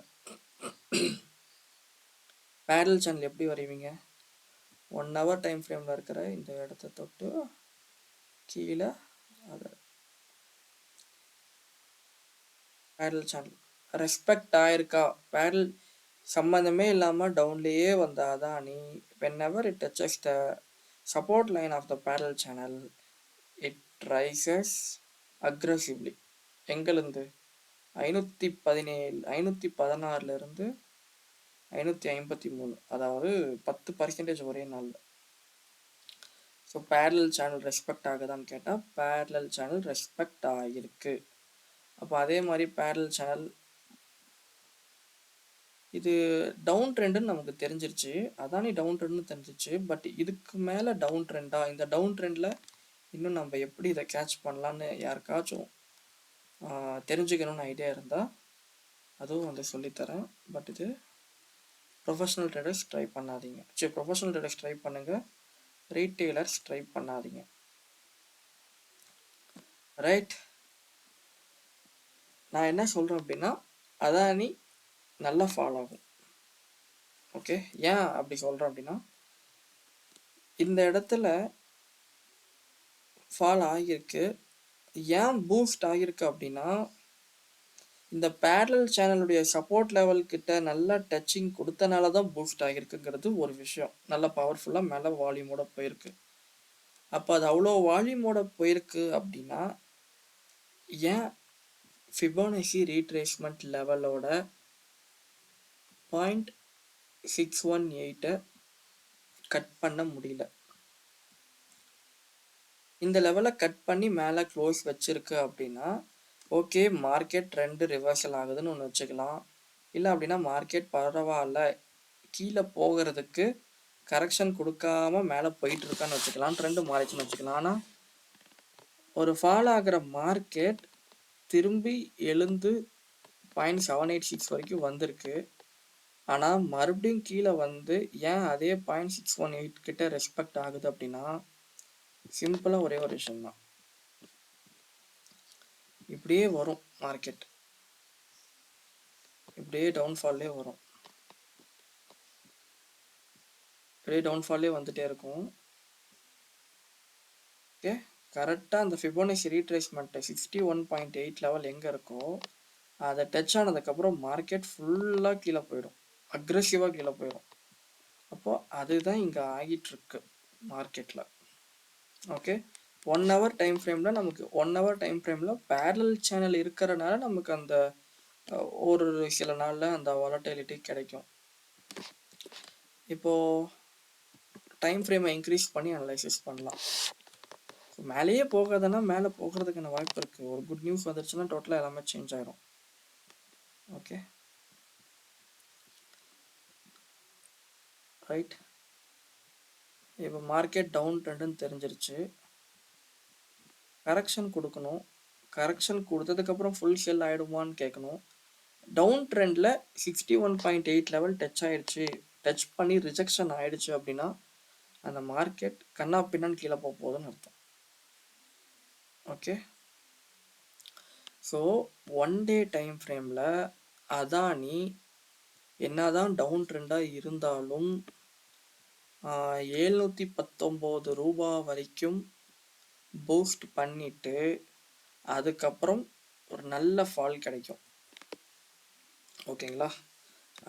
A: பேரல் சேனல் எப்படி வரைவீங்க? 1 hour டைம் ஃப்ரேமில் இருக்கிற இந்த இடத்த தொட்டு கீழே அதை பேரல் சேனல் ரெஸ்பெக்ட் ஆயிருக்கா, பேரல் சம்மந்தமே இல்லாமல் டவுன்லேயே வந்த Adani whenever it touches the support line of the parallel channel it rises aggressively. எங்கேருந்து? 516 553, அதாவது 10% ஒரே நாளில். ஸோ பேரலல் சேனல் ரெஸ்பெக்ட் ஆகுதான்னு கேட்டால் பேரலல் சேனல் ரெஸ்பெக்ட் ஆகிருக்கு. அப்போ அதே மாதிரி பேரலல் சேனல் இது டவுன் ட்ரெண்டுன்னு நமக்கு தெரிஞ்சிருச்சு, அதானி டவுன் ட்ரெண்டுன்னு தெரிஞ்சிச்சு. பட் இதுக்கு மேலே டவுன் ட்ரெண்டா, இந்த டவுன் ட்ரெண்டில் இன்னும் நம்ம எப்படி இதை கேட்ச் பண்ணலான்னு யாருக்காச்சும் தெரிஞ்சுக்கணும்னு ஐடியா இருந்தால் அதுவும் வந்து சொல்லித்தரேன். பட் இது ப்ரொஃபஷனல் ட்ரேடர்ஸ் ட்ரை பண்ணாதீங்க. சரி, ப்ரொஃபஷனல் ட்ரேடர்ஸ் ட்ரை பண்ணுங்கள், ரீட்டெய்லர்ஸ் ட்ரை பண்ணாதீங்க. ரைட்? நான் என்ன சொல்கிறேன் அப்படின்னா அதானி நல்லா ஃபால் ஆகும். ஓகே, ஏன் அப்படி சொல்கிறேன் அப்படின்னா இந்த இடத்துல ஃபால் ஆகியிருக்கு. ஏன் பூஸ்ட் ஆகியிருக்கு அப்படின்னா இந்த பேரலல் சேனலுடைய சப்போர்ட் லெவல் கிட்ட நல்லா டச்சிங் கொடுத்தனால தான் பூஸ்ட் ஆகியிருக்குங்கிறது ஒரு விஷயம். நல்லா பவர்ஃபுல்லாக மேலே வால்யூமோட போயிருக்கு. அப்போ அது அவ்வளோ வால்யூமோட போயிருக்கு அப்படின்னா ஏன் ஃபிபோனசி ரீட்ரேஸ்மெண்ட் லெவலோட 0.618 கட் பண்ண முடியல? இந்த லெவலை கட் பண்ணி மேலே க்ளோஸ் வச்சிருக்கு அப்படின்னா ஓகே, மார்க்கெட் ரெண்டு ரிவர்சல் ஆகுதுன்னு ஒன்று வச்சுக்கலாம். இல்லை அப்படின்னா மார்க்கெட் பரவாயில்ல கீழே போகிறதுக்கு கரெக்ஷன் கொடுக்காம மேலே போயிட்டு இருக்கான்னு வச்சுக்கலாம், ட்ரெண்டு மாறிச்சுன்னு வச்சுக்கலாம். ஆனால் ஒரு ஃபால் ஆகிற மார்க்கெட் திரும்பி எழுந்து 0.786 வரைக்கும் வந்திருக்கு. ஆனால் மறுபடியும் கீழே வந்து ஏன் அதே 0.618 கிட்ட ரெஸ்பெக்ட் ஆகுது அப்படின்னா சிம்பிளாக ஒரே ஒரு விஷயம்தான். இப்படியே வரும் மார்க்கெட், இப்படியே டவுன்ஃபால்லே வரும், இப்படியே டவுன்ஃபால்லே வந்துட்டே இருக்கும். ஓகே, கரெக்டாக அந்த ஃபிபோனசி ரீட்ரேஸ்மெண்ட் 61.8 லெவல் எங்கே இருக்கோ அதை டச் ஆனதுக்கப்புறம் மார்க்கெட் ஃபுல்லாக கீழே போயிடும், அக்ரெசிவாக கீழே போயிடும். அப்போது அதுதான் இங்கே ஆகிட்டுருக்கு மார்க்கெட்டில். ஓகே, 1 ஹவர் டைம் ஃப்ரேமில் நமக்கு 1 ஹவர் டைம் ஃப்ரேமில் பேரலல் சேனல் இருக்கிறனால நமக்கு அந்த ஒரு சில நாளில் அந்த வாலட்டிலிட்டி கிடைக்கும். இப்போது டைம் ஃப்ரேமை இன்க்ரீஸ் பண்ணி அனலைசிஸ் பண்ணலாம். மேலேயே போகாதன்னா மேலே போகிறதுக்கான வாய்ப்பு இருக்குது. ஒரு குட் நியூஸ் வந்துருச்சுன்னா டோட்டலாக எல்லாமே சேஞ்ச் ஆகிடும். Okay right. இப்போ மார்க்கெட் டவுன் ட்ரெண்டுன்னு தெரிஞ்சிருச்சு. கரெக்ஷன் கொடுக்கணும். கரெக்ஷன் கொடுத்ததுக்கப்புறம் ஃபுல் செல் ஆகிடுமான்னு கேட்கணும். டவுன் ட்ரெண்டில் 61.8 லெவல் டச் ஆகிடுச்சு, டச் பண்ணி ரிஜெக்ஷன் ஆகிடுச்சு அப்படின்னா அந்த மார்க்கெட் கண்ணா பின்னான்னு கீழே போக போகுதுன்னு அர்த்தம். ஓகே, ஸோ 1 டே டைம் ஃப்ரேமில் அதானி என்னதான் டவுன் ட்ரெண்டாக இருந்தாலும் 719 ரூபா வரைக்கும் பூஸ்ட் பண்ணிட்டு அதுக்கப்புறம் ஒரு நல்ல ஃபால் கிடைக்கும். ஓகேங்களா?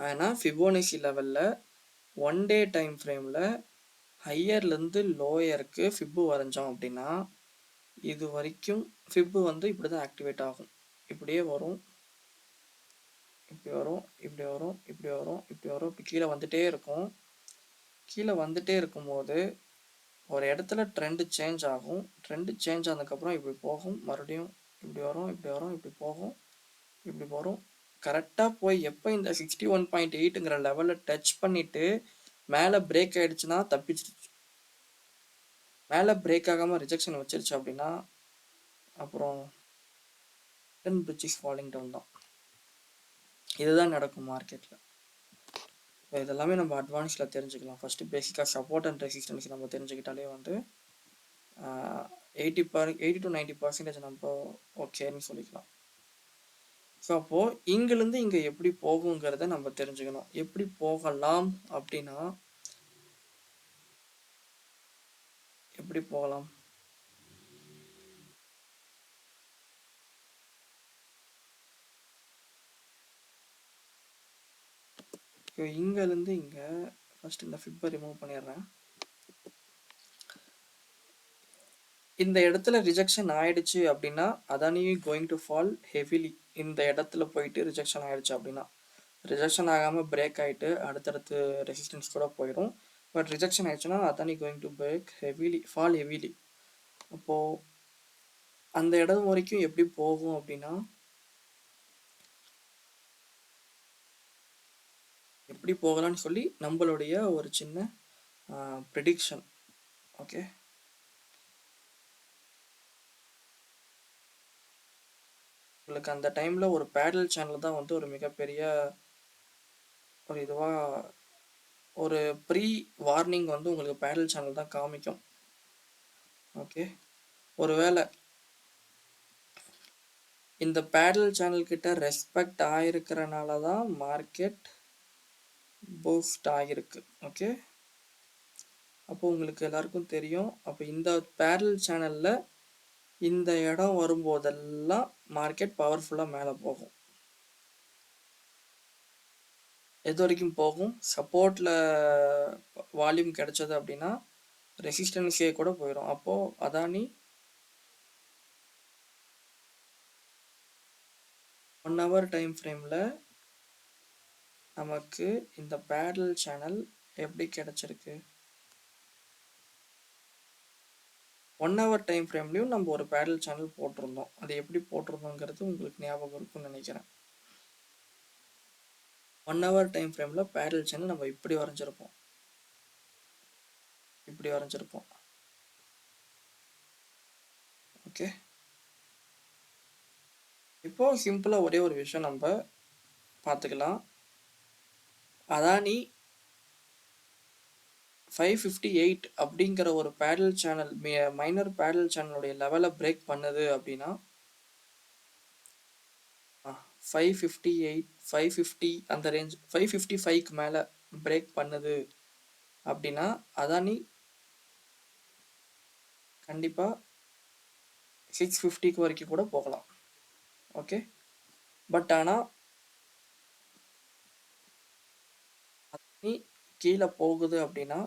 A: ஆனால் ஃபிபோனசி லெவலில் 1 டே டைம் ஃப்ரேமில் ஹையர்லேருந்து லோயருக்கு ஃபிப்பு வரைஞ்சோம் அப்படின்னா இது வரைக்கும் ஃபிப்பு வந்து இப்படி தான் ஆக்டிவேட் ஆகும். இப்படியே வரும், இப்படி வரும், இப்படி வரும், இப்படி வரும், இப்படி வரும், இப்படி கீழே வந்துட்டே இருக்கும். கீழே வந்துட்டே இருக்கும்போது ஒரு இடத்துல ட்ரெண்டு சேஞ்ச் ஆகும். ட்ரெண்டு சேஞ்ச் ஆனதுக்கப்புறம் இப்படி போகும், மறுபடியும் இப்படி வரும், இப்படி வரும், இப்படி போகும், இப்படி வரும். கரெக்டாக போய் எப்போ இந்த 61.8ங்கிற லெவலில் டச் பண்ணிவிட்டு மேலே பிரேக் ஆகிடுச்சுன்னா தப்பிச்சிருச்சு. மேலே பிரேக் ஆகாமல் ரிஜெக்ஷன் வச்சிருச்சு அப்படின்னா அப்புறம் பிரிட்ஜ் இஸ் ஃபாலிங் டவுன் தான். இதுதான் நடக்கும் மார்க்கெட்டில். இப்போ இதெல்லாமே நம்ம அட்வான்ஸில் தெரிஞ்சுக்கலாம். ஃபஸ்ட்டு பேசிக்காக சப்போர்ட் அண்ட் ரெசிஸ்டன்ஸ் நம்ம தெரிஞ்சுக்கிட்டாலே வந்து 80 to 90% நம்ம ஓகேன்னு சொல்லிக்கலாம். ஸோ அப்போது இங்கேருந்து இங்கே எப்படி போகுங்கிறத நம்ம தெரிஞ்சுக்கணும். எப்படி போகலாம் அப்படின்னா எப்படி போகலாம்? ஸோ இங்கேருந்து இங்கே ஃபஸ்ட் இந்த ஃபிப்பை ரிமூவ் பண்ணிடுறேன். இந்த இடத்துல ரிஜெக்ஷன் ஆயிடுச்சு அப்படின்னா Adani going to fall heavily. இந்த இடத்துல போயிட்டு ரிஜெக்ஷன் ஆயிடுச்சு அப்படின்னா, ரிஜெக்ஷன் ஆகாமல் பிரேக் ஆகிட்டு அடுத்தடுத்து ரெசிஸ்டன்ஸ் கூட போயிடும். பட் ரிஜெக்ஷன் ஆயிடுச்சுன்னா Adani going to break heavily, fall heavily. அப்போது அந்த இடம் வரைக்கும் எப்படி போகும் அப்படின்னா எப்படி போகலான்னு சொல்லி நம்மளுடைய ஒரு சின்ன ப்ரெடிக்ஷன். ஓகே, உங்களுக்கு அந்த டைமில் ஒரு பேடல் சேனல் தான் வந்து ஒரு மிகப்பெரிய ஒரு இதுவாக ஒரு ப்ரீ வார்னிங் வந்து உங்களுக்கு பேடல் சேனல் தான் காமிக்கும். ஓகே, ஒருவேளை இந்த பேடல் சேனல் கிட்ட ரெஸ்பெக்ட் ஆகிருக்கிறனால தான் மார்க்கெட் பூஸ்ட் ஆகிருக்கு. ஓகே, அப்போ உங்களுக்கு எல்லாருக்கும் தெரியும். அப்போ இந்த பேடல் சேனலில் இந்த இடம் வரும்போதெல்லாம் மார்க்கெட் பவர்ஃபுல்லாக மேலே போகும். எது வரைக்கும் போகும்? சப்போர்ட்டில் வால்யூம் கிடைச்சது அப்படின்னா ரெசிஸ்டன்ஸே கூட போயிடும். அப்போது அதானி 1 ஹவர் டைம் ஃப்ரேமில் நமக்கு இந்த பேடல் சேனல் எப்படி கிடைச்சிருக்கு? 1 ஹவர் டைம் ஃப்ரேம்லேயும் நம்ம ஒரு பேடல் சேனல் போட்டிருந்தோம். அது எப்படி போட்டிருந்தோங்கிறது உங்களுக்கு ஞாபகம் இருக்கும்னு நினைக்கிறேன். 1 ஹவர் டைம் ஃப்ரேமில் பேடல் சேனல் நம்ம இப்படி வரைஞ்சிருப்போம், இப்படி வரைஞ்சிருப்போம். ஓகே, இப்போது சிம்பிளாக ஒரே ஒரு விஷயம் நம்ம பார்த்துக்கலாம். அதானி 558 அப்படிங்கிற ஒரு பேரல் சேனல் மைனர் பேரல் சேனலுடைய லெவலை பிரேக் பண்ணுது அப்படின்னா 558 550 அந்த ரேஞ்ச் 555க்கு மேலே பிரேக் பண்ணுது அப்படின்னா அதானி கண்டிப்பாக 650க்கு வரைக்கும் கூட போகலாம். ஓகே, பட் ஆனால் அதானி கீழே போகுது அப்படின்னா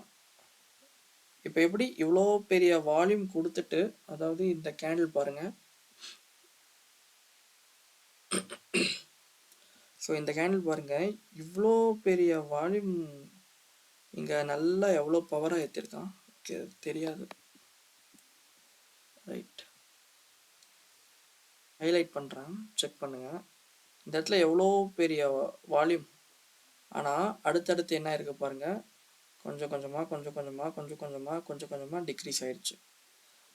A: இப்போ எப்படி இவ்வளோ பெரிய வால்யூம் கொடுத்துட்டு, அதாவது இந்த கேண்டில் பாருங்க, ஸோ இந்த கேண்டில் பாருங்க இவ்வளோ பெரிய வால்யூம் இங்கே நல்லா எவ்வளோ பவராக ஏற்றிருக்கான். ஓகே, தெரியாது, ரைட், ஹைலைட் பண்ணுறேன், செக் பண்ணுங்கள். இந்த இடத்துல எவ்வளோ பெரிய வால்யூம், ஆனால் அடுத்தடுத்து என்ன இருக்குது பாருங்கள், கொஞ்சம் கொஞ்சமாக டிக்ரீஸ் ஆயிடுச்சு.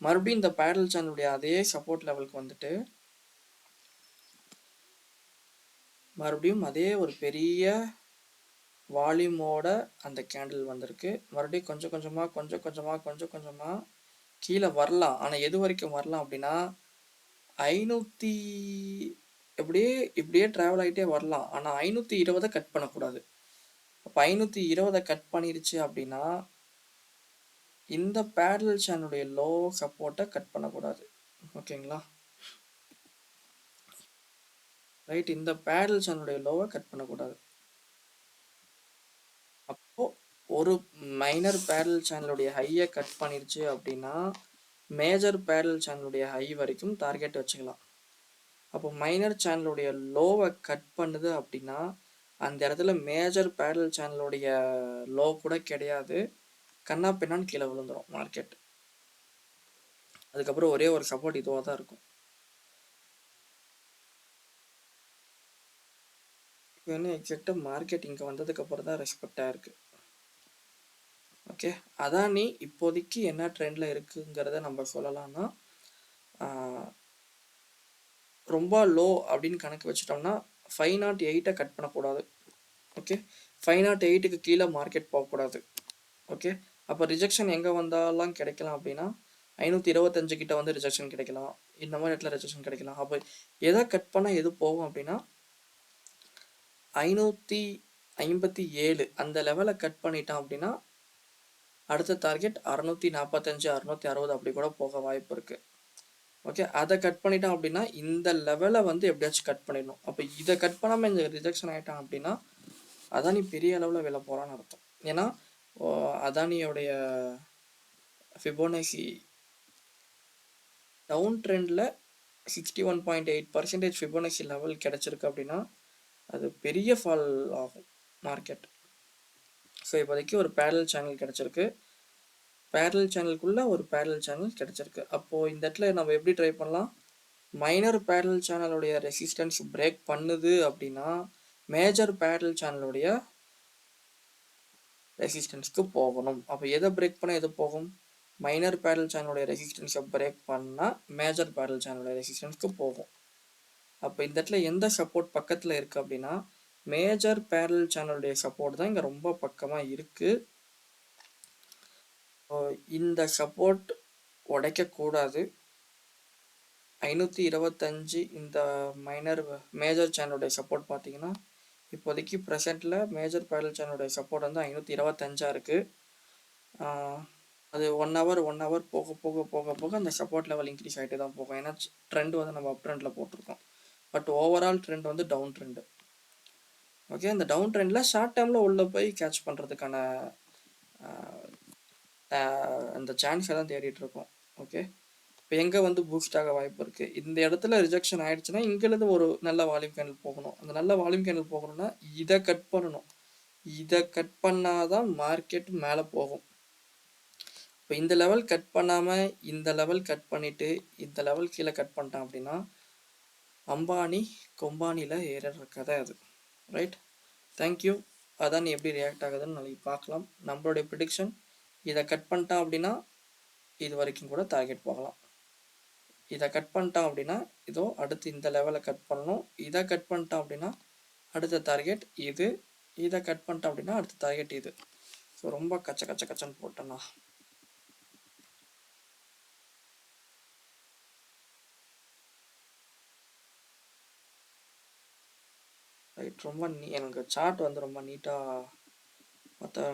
A: மறுபடியும் இந்த பேரல் சேனலுடைய அதே சப்போர்ட் லெவலுக்கு வந்துட்டு மறுபடியும் அதே ஒரு பெரிய வால்யூமோட அந்த கேண்டில் வந்திருக்கு. மறுபடியும் கொஞ்சம் கொஞ்சமாக கீழே வரலாம். ஆனால் எது வரைக்கும் வரலாம் அப்படின்னா 500 இப்படியே ட்ராவல் ஆகிட்டே வரலாம். ஆனால் 520 கட் பண்ணக்கூடாது. அப்போ 520 கட் பண்ணிருச்சு அப்படின்னா இந்த பேரல் சேனலுடைய லோ சப்போர்ட்டை கட் பண்ணக்கூடாது. ஓகேங்களா, ரைட், இந்த பேரல் சேனலுடைய லோவை கட் பண்ணக்கூடாது. அப்போ ஒரு மைனர் பேரல் சேனலுடைய ஹையை கட் பண்ணிருச்சு அப்படின்னா மேஜர் பேரல் சேனலுடைய ஹை வரைக்கும் டார்கெட் வச்சுக்கலாம். அப்போ மைனர் சேனலுடைய லோவை கட் பண்ணுது அப்படின்னா அந்த இடத்துல மேஜர் பேரல் சேனலுடைய லோ கூட கிடையாது, கண்ணா பின்னான்னு கீழே விழுந்துடும் மார்க்கெட். அதுக்கப்புறம் ஒரே ஒரு சப்போர்ட் இதுவாக தான் இருக்கும். இன்னும் எக்ஸாக்டாக மார்க்கெட் இங்கே வந்ததுக்கப்புறம் தான் ரெஸ்பெக்டாக இருக்குது. ஓகே, அதானி இப்போதைக்கு என்ன ட்ரெண்டில் இருக்குங்கிறத நம்ம சொல்லலாம்னா ரொம்ப லோ அப்படின்னு கணக்கு வச்சுட்டோம்னா 508 கட் பண்ணக்கூடாது. ஓகே, 508க்கு கீழே மார்க்கெட் போகக்கூடாது. ஓகே, அப்போ ரிஜெக்ஷன் எங்கே வந்தாலும் கிடைக்கலாம் அப்படின்னா 525 கிட்ட வந்து ரிஜெக்ஷன் கிடைக்கலாம், இந்த மாதிரி இடத்துல ரிஜெக்ஷன் கிடைக்கலாம். அப்போ எதை கட் பண்ணால் எது போகும் அப்படின்னா 557 அந்த லெவலை கட் பண்ணிட்டான் அப்படின்னா அடுத்த டார்கெட் 645 660 அப்படி கூட போக வாய்ப்பு இருக்கு. ஓகே, அதை கட் பண்ணிட்டான் அப்படின்னா இந்த லெவலை வந்து எப்படியாச்சும் கட் பண்ணிடணும். அப்போ இதை கட் பண்ணாமல் இந்த ரிஜெக்ஷன் ஆகிட்டான் அப்படின்னா அதானி பெரிய அளவில் விலை போகிறான்னு அர்த்தம். ஏன்னா அதானியோடைய ஃபிபோனசி டவுன் ட்ரெண்டில் 61.8% ஃபிபோனசி லெவல் கிடச்சிருக்கு அப்படின்னா அது பெரிய ஃபால் ஆகும் மார்க்கெட். ஸோ இப்போதைக்கு ஒரு பேரல் சேனல் கிடச்சிருக்கு, பேரல் சேனலுக்குள்ளே ஒரு பேரல் சேனல் கிடச்சிருக்கு. அப்போது இந்த இடத்துல நம்ம எப்படி ட்ரை பண்ணலாம், மைனர் பேரல் சேனலுடைய ரெசிஸ்டன்ஸ் பிரேக் பண்ணுது அப்படின்னா மேஜர் பேரல் சேனலுடைய ரெசிஸ்டன்ஸ்க்கு போகணும். அப்போ எதை பிரேக் பண்ணால் எது போகும், மைனர் பேரல் சேனலுடைய ரெசிஸ்டன்ஸை பிரேக் பண்ணால் மேஜர் பேரல் சேனலுடைய ரெசிஸ்டன்ஸ்க்கு போகும். அப்போ இந்த இடத்துல எந்த சப்போர்ட் பக்கத்தில் இருக்குது அப்படின்னா மேஜர் பேரல் சேனலுடைய சப்போர்ட் தான் இங்கே ரொம்ப பக்கமாக இருக்குது. இந்த சப்போர்ட் உடைக்கக்கூடாது. 525 இந்த மேஜர் சேனலுடைய சப்போர்ட் பார்த்தீங்கன்னா இப்போதைக்கு ப்ரெசென்ட்டில் மேஜர் பேரல் சேனலுடைய சப்போர்ட் வந்து 525 இருக்குது. அது 1 ஹவர் போக போக போக போக அந்த சப்போர்ட் லெவல் இன்க்ரீஸ் ஆகிட்டே தான் போகும். ஏன்னா ட்ரெண்ட் வந்து நம்ம அப் ட்ரெண்டில் போட்டிருக்கோம், பட் ஓவரால் ட்ரெண்ட் வந்து டவுன் ட்ரெண்டு. ஓகே, அந்த டவுன் ட்ரெண்டில் ஷார்ட் டேர்மில் உள்ளே போய் கேட்ச் பண்ணுறதுக்கான அந்த சான்ஸை தான் தேடிட்டுருக்கோம். ஓகே, இப்போ எங்கே வந்து பூஸ்ட் ஆக வாய்ப்பு இருக்குது, இந்த இடத்துல ரிஜெக்ஷன் ஆகிடுச்சுன்னா இங்கேருந்து ஒரு நல்ல வால்யூம் கேண்டில் போகணும். அந்த நல்ல வால்யூம் கேண்டில் போகணும்னா இதை கட் பண்ணணும், இதை கட் பண்ணாதான் மார்க்கெட் மேலே போகும். இப்போ இந்த லெவல் கட் பண்ணாமல் இந்த லெவல் கட் பண்ணிவிட்டு இந்த லெவல் கீழே கட் பண்ணிட்டான் அப்படின்னா அம்பானி கொம்பானியில் ஏறுற கதை அது. Right, thank you. அதான் எப்படி ரியாக்ட் ஆகுதுன்னு நாளைக்கு பார்க்கலாம். நம்மளுடைய ப்ரிடிக்ஷன் இதை கட் பண்ணிட்டான் அப்படின்னா இது வரைக்கும் கூட டார்கெட் போகலாம். இதை கட் பண்ணிட்டான் அப்படின்னா இதோ அடுத்து இந்த லெவலை கட் பண்ணணும், இதை கட் பண்ணிட்டான் அப்படின்னா அடுத்த டார்கெட் இது, இதை கட் பண்ணிட்டேன் அப்படின்னா அடுத்த டார்கெட் இது. ஸோ ரொம்ப கச்சன்னு போட்டேன்னா ரைட். ரொம்ப எனக்கு சார்ட் வந்து ரொம்ப நீட்டாக பார்த்தா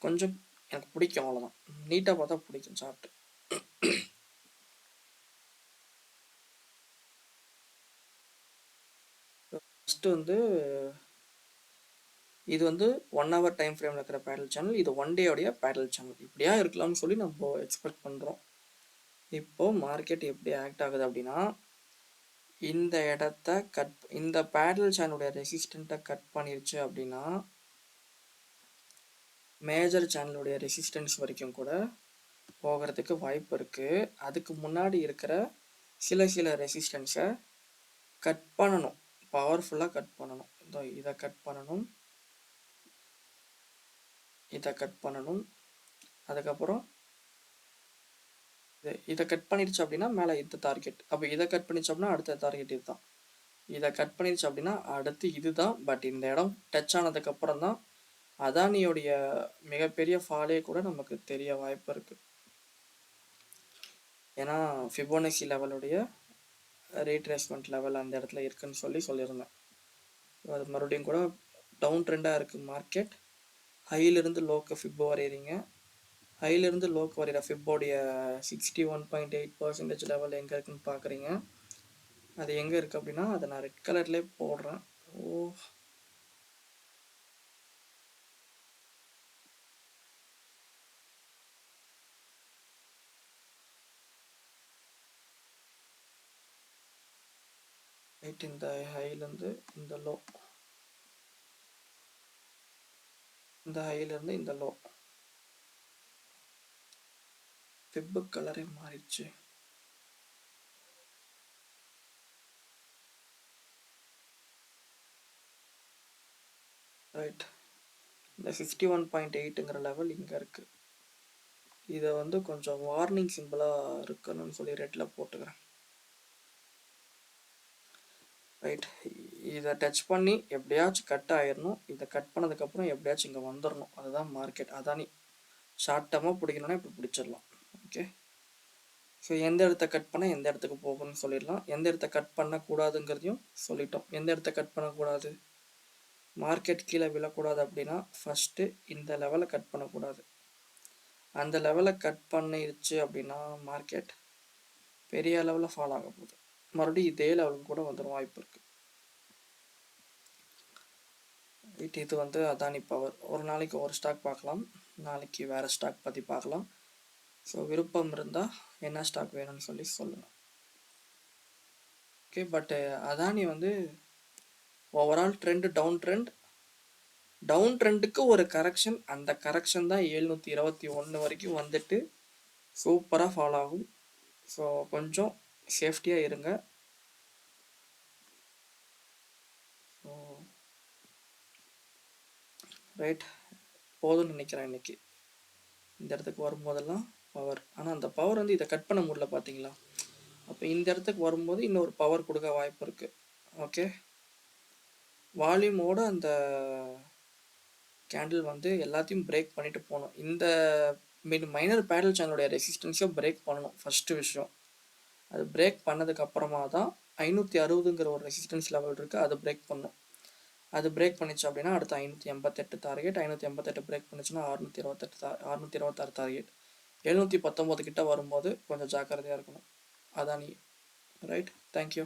A: கொஞ்சம் எனக்கு பிடிக்கும், அவ்வளோதான். நீட்டாக பார்த்தா பிடிக்கும் சார்ட். ஃபஸ்ட்டு வந்து இது வந்து 1 hour டைம் ஃப்ரேமில் இருக்கிற பேடல் சேனல், இது 1 டேயோடைய பேடல் சேனல். இப்படியா இருக்கலாம்னு சொல்லி நம்ம எக்ஸ்பெக்ட் பண்ணுறோம். இப்போது மார்க்கெட் எப்படி ஆக்ட் ஆகுது அப்படின்னா, இந்த இடத்த இந்த பேடல் சேனலுடைய ரெசிஸ்டண்ட்டை கட் பண்ணிருச்சு அப்படின்னா மேஜர் சேனலுடைய ரெசிஸ்டன்ஸ் வரைக்கும் கூட போகிறதுக்கு வாய்ப்பு இருக்குது. அதுக்கு முன்னாடி இருக்கிற சில ரெசிஸ்டன்ஸை கட் பண்ணணும், பவர்ஃபுல்லாக கட் பண்ணணும். இதை கட் பண்ணணும், இதை கட் பண்ணணும். அதுக்கப்புறம் இதை கட் பண்ணிடுச்சு அப்படின்னா மேலே இந்த டார்கெட். அப்போ இதை கட் பண்ணிடுச்சு அப்படின்னா அடுத்த டார்கெட் இதுதான். இதை கட் பண்ணிடுச்சு அப்படின்னா அடுத்து இதுதான். பட் இந்த இடம் டச் ஆனதுக்கப்புறம் தான் அதானியோடைய மிகப்பெரிய ஃபாலே கூட நமக்கு தெரிய வாய்ப்பு இருக்குது. ஏன்னா ஃபிபோனசி லெவலுடைய ரீட்ரேஸ்மெண்ட் லெவல் அந்த இடத்துல இருக்குன்னு சொல்லியிருந்தேன். அது மறுபடியும் கூட டவுன் ட்ரெண்டாக இருக்குது மார்க்கெட். ஹையிலிருந்து லோக்கு ஃபிப்போ வரைகிறீங்க. ஹையிலிருந்து லோக்கு வரைகிற ஃபிப்போடைய 61.8% லெவல் எங்கே இருக்குன்னு பார்க்குறீங்க. அது எங்கே இருக்குது அப்படின்னா அதை நான் ரெட் கலர்லேயே போடுறேன். ரைட். இந்த ஹையிலேருந்து இந்த லோ, இந்த ஹையிலேருந்து இந்த லோ. ஃபிப்பு கலரே மாறிடுச்சு. ரைட். இந்த 61.8ங்கிற லெவல் இங்கே இருக்குது. இதை வந்து கொஞ்சம் வார்னிங் சிம்பிளாக இருக்கணும்னு சொல்லி ரெட்டில் போட்டுக்கிறேன். ரைட். இதை டச் பண்ணி எப்படியாச்சும் கட் ஆயிடணும். இதை கட் பண்ணதுக்கப்புறம் எப்படியாச்சும் இங்கே வந்துடணும். அதுதான் மார்க்கெட். அதானி ஷார்ட் டேர்மாக பிடிக்கணும்னா இப்படி பிடிச்சிடலாம். ஓகே. ஸோ எந்த இடத்த கட் பண்ணால் எந்த இடத்துக்கு போகணும்னு சொல்லிடலாம். எந்த இடத்த கட் பண்ணக்கூடாதுங்கிறதையும் சொல்லிட்டோம். எந்த இடத்த கட் பண்ணக்கூடாது, மார்க்கெட் கீழே விழக்கூடாது அப்படின்னா ஃபஸ்ட்டு இந்த லெவலை கட் பண்ணக்கூடாது. அந்த லெவலை கட் பண்ணிடுச்சு அப்படின்னா மார்க்கெட் பெரிய லெவலில் ஃபால் ஆக போகுது. மறுபடியும் இதே லெவலுக்கு கூட வந்துடும் வாய்ப்பு இருக்குது. இது வந்து அதானி பவர். ஒரு நாளைக்கு ஒரு ஸ்டாக் பார்க்கலாம், நாளைக்கு வேறு ஸ்டாக் பற்றி பார்க்கலாம். ஸோ விருப்பம் இருந்தால் என்ன ஸ்டாக் வேணும்னு சொல்லி சொல்லுங்கள். ஓகே. பட்டு அதானி வந்து ஓவரால் ட்ரெண்டு டவுன் ட்ரெண்டுக்கு ஒரு கரெக்ஷன். அந்த கரெக்ஷன் தான் 721 வரைக்கும் வந்துட்டு சூப்பராக ஃபாலோ ஆகும். ஸோ கொஞ்சம் சேஃப்டியாக இருங்க. ஸோ ரைட், போதும்னு நினைக்கிறேன் இன்றைக்கி. இந்த இடத்துக்கு வரும்போதெல்லாம் பவர், ஆனால் அந்த பவர் வந்து இதை கட் பண்ண முடியல பார்த்தீங்களா. அப்போ இந்த இடத்துக்கு வரும்போது இன்னொரு பவர் கொடுக்க வாய்ப்பு இருக்குது. ஓகே. வால்யூமோடு அந்த கேண்டில் வந்து எல்லாத்தையும் பிரேக் பண்ணிட்டு போகணும். இந்த மைனர் பேடல் சேனலுடைய ரெசிஸ்டன்ஸை பிரேக் பண்ணணும் ஃபஸ்ட்டு விஷயம். அது பிரேக் பண்ணதுக்கப்புறமா தான் 560ங்கிற ஒரு ரெசிஸ்டன்ஸ் லெவல் இருக்குது, அதை பிரேக் பண்ணணும். அது பிரேக் பண்ணிச்சு அப்படின்னா அடுத்து 588 டார்கெட். 588 break பண்ணிச்சுன்னா 626 target. 719 கிட்ட வரும்போது கொஞ்சம் ஜாக்கிரதையாக இருக்கணும் அதானி. ரைட். தேங்க்யூ.